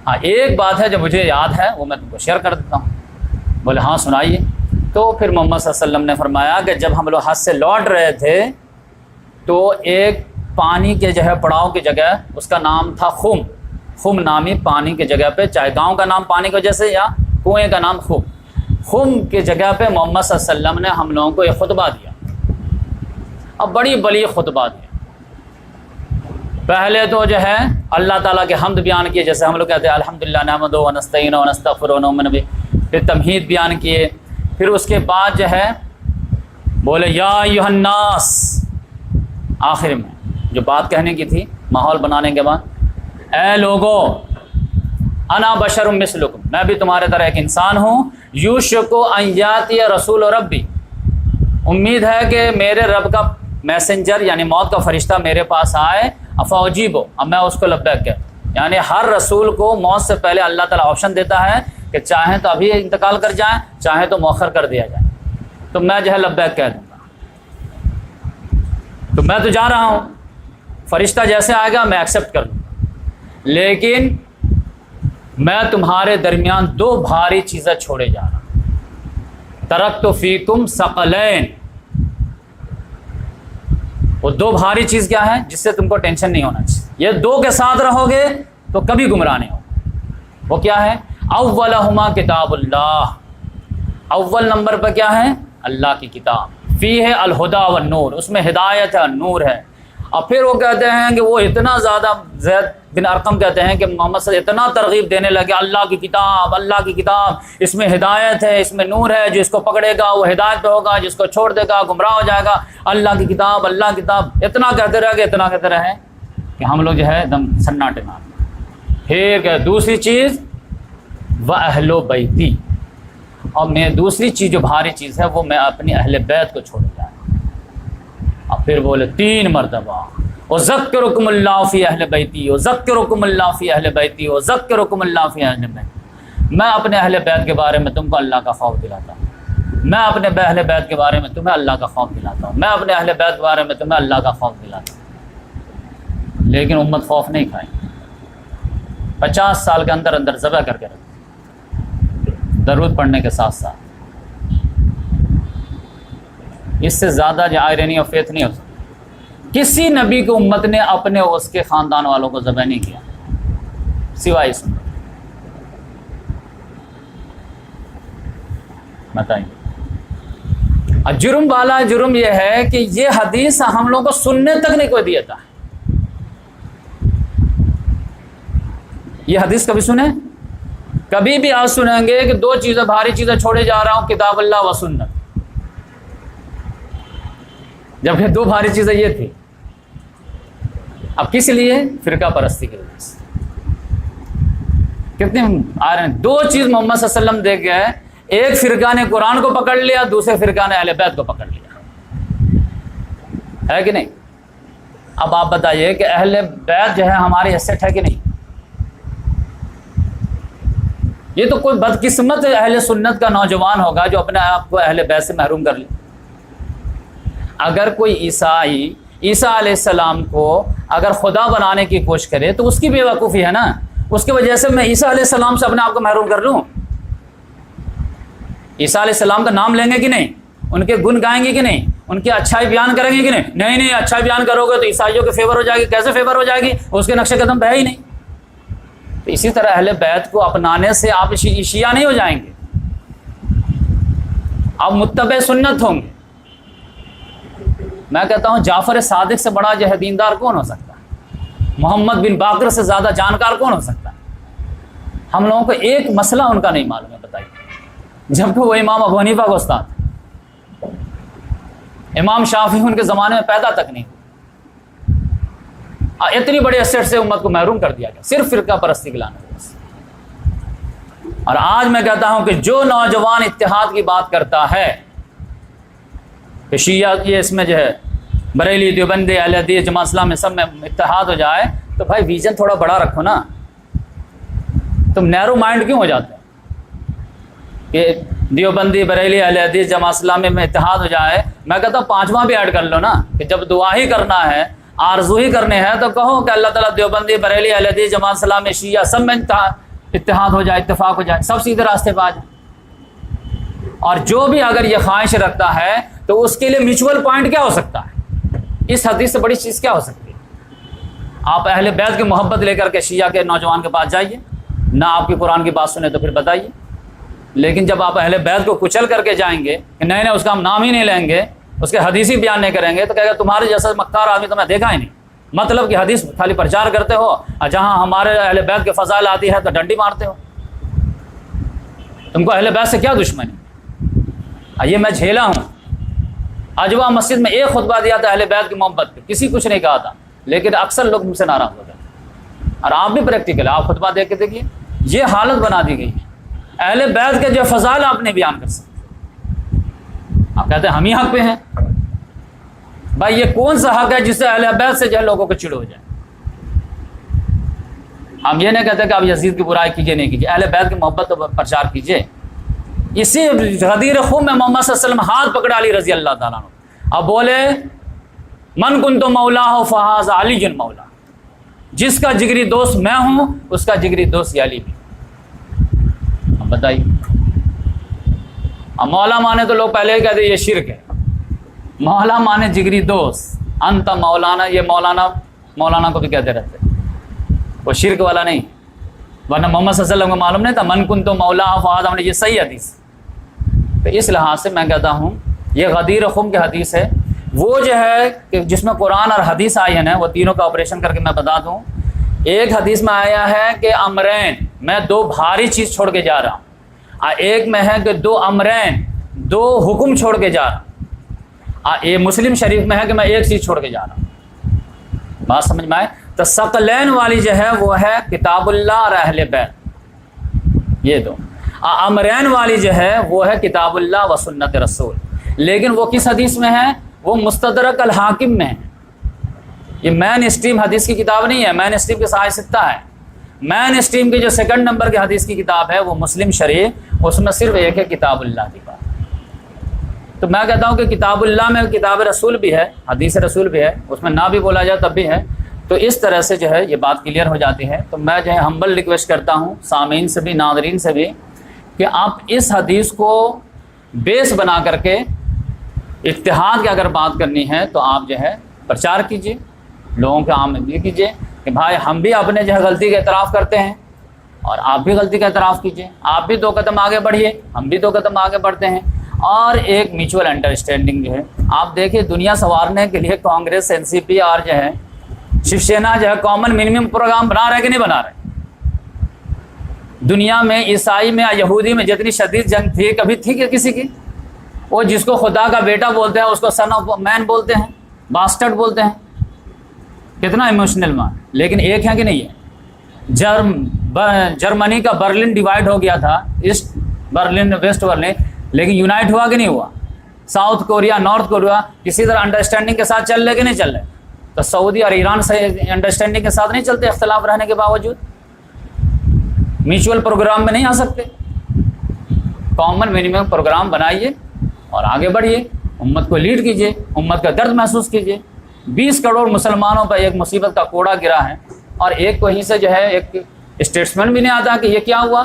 Speaker 2: ہاں ایک بات ہے جو مجھے یاد ہے وہ میں تم کو شیئر کر دیتا ہوں۔ بولے ہاں سنائیے۔ تو پھر محمد صلی اللہ علیہ وسلم نے فرمایا کہ جب ہم لوگ حج سے لوٹ رہے تھے تو ایک پانی کے جو ہے پڑاؤ کی جگہ، اس کا نام تھا خم، خم نامی پانی کی جگہ پہ، چاہے گاؤں کا نام پانی کی وجہ سے یا کنویں کا نام خم، خم کی جگہ پہ محمد صلی اللہ علیہ وسلم نے ہم لوگوں کو ایک خطبہ دیا۔ اب بڑی بڑی خطبہ دیا۔ پہلے تو جو ہے اللہ تعالیٰ کے حمد بیان کیے، جیسے ہم لوگ کہتے ہیں الحمدللہ نحمدہ و نستعینہ و نستغفرہ و نؤمن بہ، پھر تمہید بیان کیے، پھر اس کے بعد جو ہے بولے یا ایھا الناس، آخر میں جو بات کہنے کی تھی ماحول بنانے کے بعد، اے لوگو انا بشر مثلکم، میں بھی تمہارے طرح ایک انسان ہوں، یوشک ان یاتی رسول ربی، امید ہے کہ میرے رب کا میسنجر یعنی موت کا فرشتہ میرے پاس آئے، افاجیبو، اب میں اس کو لبیک کہتا ہوں۔ یعنی ہر رسول کو موت سے پہلے اللہ تعالیٰ آپشن دیتا ہے کہ چاہیں تو ابھی انتقال کر جائیں، چاہیں تو مؤخر کر دیا جائے، تو میں جو ہے لبیک کہہ دوں گا۔ تو میں تو جا رہا ہوں، فرشتہ جیسے آئے گا میں ایکسیپٹ کر لوں گا، لیکن میں تمہارے درمیان دو بھاری چیزیں چھوڑے جا رہا ہوں، ترکت فیکم ثقلین، وہ دو بھاری چیز کیا ہے جس سے تم کو ٹینشن نہیں ہونا چاہیے، یہ دو کے ساتھ رہو گے تو کبھی گمراہ نہیں ہو۔ وہ کیا ہے؟ اولہما کتاب اللہ، اول نمبر پہ کیا ہے؟ اللہ کی کتاب، فیہ الہدی والنور، اس میں ہدایت ہے، نور ہے۔ اور پھر وہ کہتے ہیں کہ وہ اتنا زیادہ، زید بن ارقم کہتے ہیں کہ محمد صلی اللہ علیہ وسلم اتنا ترغیب دینے لگے، اللہ کی کتاب، اللہ کی کتاب، اس میں ہدایت ہے، اس میں نور ہے، جس کو پکڑے گا وہ ہدایت پہ ہوگا، جس کو چھوڑ دے گا گمراہ ہو جائے گا، اللہ کی کتاب، اللہ کی کتاب، اتنا کہتے رہے گے، اتنا کہتے رہے کہ ہم لوگ جو ہے ایک دم سناٹے مار۔ پھر دوسری چیز وَأَهْلُ بَيْتِي، اور میں دوسری چیز جو بھاری چیز ہے وہ میں اپنی اہل بیت کو چھوڑے جا رہا ہوں۔ اور پھر بولے 3 مرتبہ وَذَكِّرُكُمُ اللَّهُ فِي أَهْلِ بَيْتِي وَذَكِّرُكُمُ اللَّهُ فِي أَهْلِ بَيْتِي وَذَكِّرُكُمُ اللَّهُ فِي أَهْلِ بَيْتِي، میں اپنے اہل بیت کے بارے میں تم کو اللہ کا خوف دلاتا ہوں، میں اپنے اہل بیت کے بارے میں تمہیں اللہ کا خوف دلاتا ہوں، میں اپنے اہل بیت کے بارے میں تمہیں اللہ کا خوف دلاتا ہوں۔ لیکن امت خوف نہیں کھائے، 50 سال کے اندر اندر ذبح کر کے رکھے، درود پڑھنے کے ساتھ ساتھ۔ اس سے زیادہ جو آئرنی آف فیتھ نہیں ہو سکتی۔ کسی نبی کی امت نے اپنے اس کے خاندان والوں کو ذبح نہیں کیا سوائے اس امت۔ بتائیے، جرم والا جرم یہ ہے کہ یہ حدیث ہم لوگوں کو سننے تک نہیں کوئی دیتا ہے۔ یہ حدیث کبھی سنیں؟ کبھی بھی آج سنیں گے کہ 2 چیزیں بھاری چیزیں چھوڑے جا رہا ہوں، کتاب اللہ و سنت، جبکہ 2 بھاری چیزیں یہ تھی۔ اب کس لیے؟ فرقہ پرستی کی وجہ سے۔ کتنے آ رہے ہیں 2 چیز محمد صلی اللہ علیہ وسلم دیکھ گئے، ایک فرقہ نے قرآن کو پکڑ لیا، دوسرے فرقہ نے اہل بیت کو پکڑ لیا، ہے کہ نہیں؟ اب آپ بتائیے کہ اہل بیت جو ہے ہماری حیثیت ہے کہ نہیں؟ یہ تو کوئی بدقسمت اہل سنت کا نوجوان ہوگا جو اپنے آپ کو اہل بیت سے محروم کر لے۔ اگر کوئی عیسیٰ علیہ السلام کو اگر خدا بنانے کی کوشش کرے تو اس کی بے وقوفی ہے نا، اس کی وجہ سے میں عیسیٰ علیہ السلام سے اپنے آپ کو محروم کر لوں۔ عیسیٰ علیہ السلام کا نام لیں گے کہ نہیں؟ ان کے گن گائیں گے کہ نہیں؟ ان کی اچھائی بیان کریں گے کہ نہیں؟ نہیں، اچھائی بیان کرو گے تو عیسائیوں کے فیور ہو جائے گی۔ کیسے فیور ہو جائے گی؟ اس کے نقش قدم پہ ہے ہی نہیں۔ تو اسی طرح اہل بیت کو اپنانے سے آپ شیعہ نہیں ہو جائیں گے، آپ متبع سنت ہوں گے۔ میں کہتا ہوں جعفر صادق سے بڑا جو ہے دیندار کون ہو سکتا ہے؟ محمد بن باقر سے زیادہ جانکار کون ہو سکتا ہے؟ ہم لوگوں کو ایک مسئلہ ان کا نہیں معلوم ہے، بتائیے، جبکہ وہ امام ابو حنیفہ کا استاد ہے، امام شافعی ان کے زمانے میں پیدا تک نہیں ہوئے، اتنی بڑے اسٹ سے امت کو محروم کر دیا گیا صرف فرقہ پرستی کے لانے کی وجہ سے۔ اور آج میں کہتا ہوں کہ جو نوجوان اتحاد کی بات کرتا ہے کہ شیعہ یہ اس میں جو ہے بریلی، دیوبند، اہل حدیث، جماعت اسلامی میں سب میں اتحاد ہو جائے، تو بھائی ویژن تھوڑا بڑا رکھو نا۔ تم نیرو مائنڈ کیوں ہو جاتے ہو کہ دیوبندی بریلی اہل حدیث جماعت اسلامی میں اتحاد ہو جائے؟ میں کہتا ہوں 5واں بھی ایڈ کر لو نا، کہ جب دعا ہی کرنا ہے، آرزو ہی کرنے ہے، تو کہو کہ اللہ تعالیٰ دیوبندی بریلی اہل حدیث جماعت اسلامی شیعہ سب میں اتحاد ہو جائے، اتفاق ہو جائے، سب سیدھے راستے پہ آ جائے۔ اور جو بھی اگر یہ خواہش رکھتا ہے تو اس کے لیے میوچول پوائنٹ کیا ہو سکتا ہے؟ اس حدیث سے بڑی چیز کیا ہو سکتی ہے؟ آپ اہل بیت کی محبت لے کر کے شیعہ کے نوجوان کے پاس جائیے، نہ آپ کی قرآن کی بات سنیں تو پھر بتائیے۔ لیکن جب آپ اہل بیت کو کچل کر کے جائیں گے کہ نہیں اس کا ہم نام ہی نہیں لیں گے، اس کے حدیثی بیان نہیں کریں گے، تو کہے گا تمہارے جیسا مکار آدمی تو میں دیکھا ہی نہیں، مطلب کہ حدیث خالی پرچار کرتے ہو، اور جہاں ہمارے اہل بیت کے فضائل آتی ہے تو ڈنڈی مارتے ہو۔ تم کو اہل بیت سے کیا دشمنی؟ یہ میں جھیلا ہوں، اجوا مسجد میں ایک خطبہ دیا تھا اہل بیت کی محبت پہ، کسی کچھ نہیں کہا تھا، لیکن اکثر لوگ مجھ سے ناراض ہو گئے۔ اور آپ بھی پریکٹیکل، آپ خطبہ دیکھ کے دیکھیے، یہ حالت بنا دی گئی ہے۔ اہل بیت کے جو فضائل آپ نے بیان کر سکتے، آپ کہتے ہیں ہم ہی حق پہ ہیں۔ بھائی یہ کون سا حق ہے جس سے اہل بیت سے جو ہے لوگوں کو چڑ ہو جائے؟ ہم یہ نہیں کہتے کہ آپ یزید کی برائی کیجیے، نہیں کیجیے، اہل بیت کی محبت تو پرچار کیجیے۔ اسی غدیر خون میں محمد صلی اللہ علیہ وسلم ہاتھ پکڑا علی رضی اللہ تعالیٰ عنہ، اب بولے من کنت مولا ہو فہذا علی جن مولا، جس کا جگری دوست میں ہوں اس کا جگری دوست یہ علی بھی۔ اب بتائیے، اب مولا مانے تو لوگ پہلے ہی کہتے یہ شرک ہے، مولا مانے جگری دوست، انت مولانا، یہ مولانا کو بھی کہتے رہتے، وہ شرک والا نہیں، ورنہ محمد صلی اللہ علیہ وسلم کو معلوم نہیں تھا من کنت مولا فہذا، یہ صحیح حدیث۔ تو اس لحاظ سے میں کہتا ہوں یہ غدیر خم کی حدیث ہے، وہ جو ہے کہ جس میں قرآن اور حدیث آئی ہے نا، وہ تینوں کا آپریشن کر کے میں بتا دوں۔ ایک حدیث میں آیا ہے کہ امرین، میں دو بھاری چیز چھوڑ کے جا رہا ہوں، ایک میں ہے کہ دو امرین، دو حکم چھوڑ کے جا رہا ہوں، یہ مسلم شریف میں ہے کہ میں ایک چیز چھوڑ کے جا رہا ہوں۔ بات سمجھ میں آئے؟ تو ثقلین والی جو ہے وہ ہے کتاب اللہ اور اہل بیت، یہ دو۔ امرین والی جو ہے وہ ہے کتاب اللہ و سنت رسول، لیکن وہ کس حدیث میں ہے؟ وہ مستدرک الحاکم میں ہے۔ یہ مین اسٹریم حدیث کی کتاب نہیں ہے، مین اسٹریم کے صحیح ستہ ہے۔ مین اسٹریم کی جو سیکنڈ نمبر کی حدیث کی کتاب ہے وہ مسلم شریف، اس میں صرف ایک ہے کتاب اللہ کی بات۔ تو میں کہتا ہوں کہ کتاب اللہ میں کتاب رسول بھی ہے، حدیث رسول بھی ہے، اس میں نہ بھی بولا جائے تب بھی ہے۔ تو اس طرح سے جو ہے یہ بات کلیئر ہو جاتی ہے۔ تو میں جو ہے ہمبل ریکویسٹ کرتا ہوں سامعین سے بھی، ناظرین سے بھی، کہ آپ اس حدیث کو بیس بنا کر کے اتحاد کی اگر بات کرنی ہے تو آپ جو ہے پرچار کیجیے، لوگوں کے آمدنی کیجیے کہ بھائی ہم بھی اپنے جو ہے غلطی کا اعتراف کرتے ہیں اور آپ بھی غلطی کا اعتراف کیجیے، آپ بھی 2 قدم آگے بڑھیے، ہم بھی 2 قدم آگے بڑھتے ہیں، اور ایک میوچول انڈرسٹینڈنگ جو ہے۔ آپ دیکھیے دنیا سنوارنے کے لیے کانگریس، NCP اور جو ہے شیو سینا جو ہے کامن منیمم پروگرام بنا رہے کہ نہیں بنا رہے؟ دنیا میں عیسائی میں یہودی میں جتنی شدید جنگ تھی، کبھی تھی کہ کسی کی؟ وہ جس کو خدا کا بیٹا بولتے ہیں اس کو سن آف مین بولتے ہیں، باسٹرڈ بولتے ہیں، کتنا ایموشنل مان۔ لیکن ایک ہے کہ نہیں ہے؟ جرمنی کا برلن ڈیوائڈ ہو گیا تھا، ایسٹ برلن ویسٹ برلن، لیکن یونائٹ ہوا کہ نہیں ہوا؟ ساؤتھ کوریا نارتھ کوریا کسی طرح انڈرسٹینڈنگ کے ساتھ چل رہے کہ نہیں چل رہے؟ تو سعودی اور ایران سے انڈرسٹینڈنگ کے ساتھ نہیں چلتے اختلاف رہنے کے باوجود؟ میوچول پروگرام میں نہیں آ سکتے؟ کامن منیمم پروگرام بنائیے اور آگے بڑھیے، امت کو لیڈ کیجیے، امت کا درد محسوس کیجیے۔ 20 کروڑ مسلمانوں پر ایک مصیبت کا کوڑا گرا ہے، اور ایک کہیں سے جو ہے ایک اسٹیٹسمنٹ بھی نہیں آتا کہ یہ کیا ہوا۔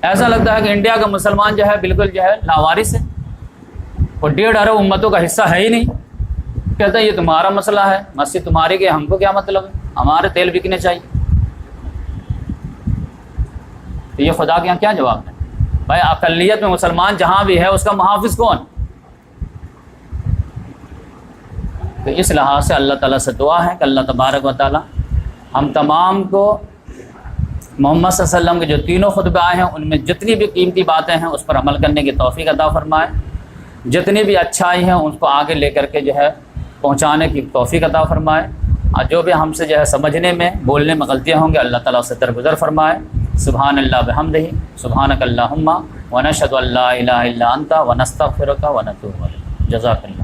Speaker 2: ایسا لگتا ہے کہ انڈیا کا مسلمان جو ہے بالکل جو ہے لاوارث ہے، وہ 1.5 ارب امتوں کا حصہ ہے ہی نہیں۔ کہتا ہے یہ تمہارا مسئلہ ہے، مسجد تمہاری کی، ہم کو کیا مطلب ہے، ہمارے تیل بکنے چاہیے۔ تو یہ خدا کے یہاں کیا جواب ہے؟ بھائی اقلیت میں مسلمان جہاں بھی ہے اس کا محافظ کون؟ تو اس لحاظ سے اللہ تعالیٰ سے دعا ہے کہ اللہ تبارک و تعالیٰ ہم تمام کو محمد صلی اللہ علیہ وسلم کے جو تینوں خطبے آئے ہیں ان میں جتنی بھی قیمتی باتیں ہیں اس پر عمل کرنے کی توفیق عطا فرمائے، جتنی بھی اچھائی ہیں ان کو آگے لے کر کے جو ہے پہنچانے کی توفیق عطا فرمائے، اور جو بھی ہم سے جو ہے سمجھنے میں بولنے میں غلطیاں ہوں گے اللہ تعالیٰ سے درگزر فرمائے۔ سبحان اللہ بحمدہ، سبحانک اللہم ونشہد ان لا الہ الا انت ونستغفرک ونتوب الیک۔ جزاک اللہ۔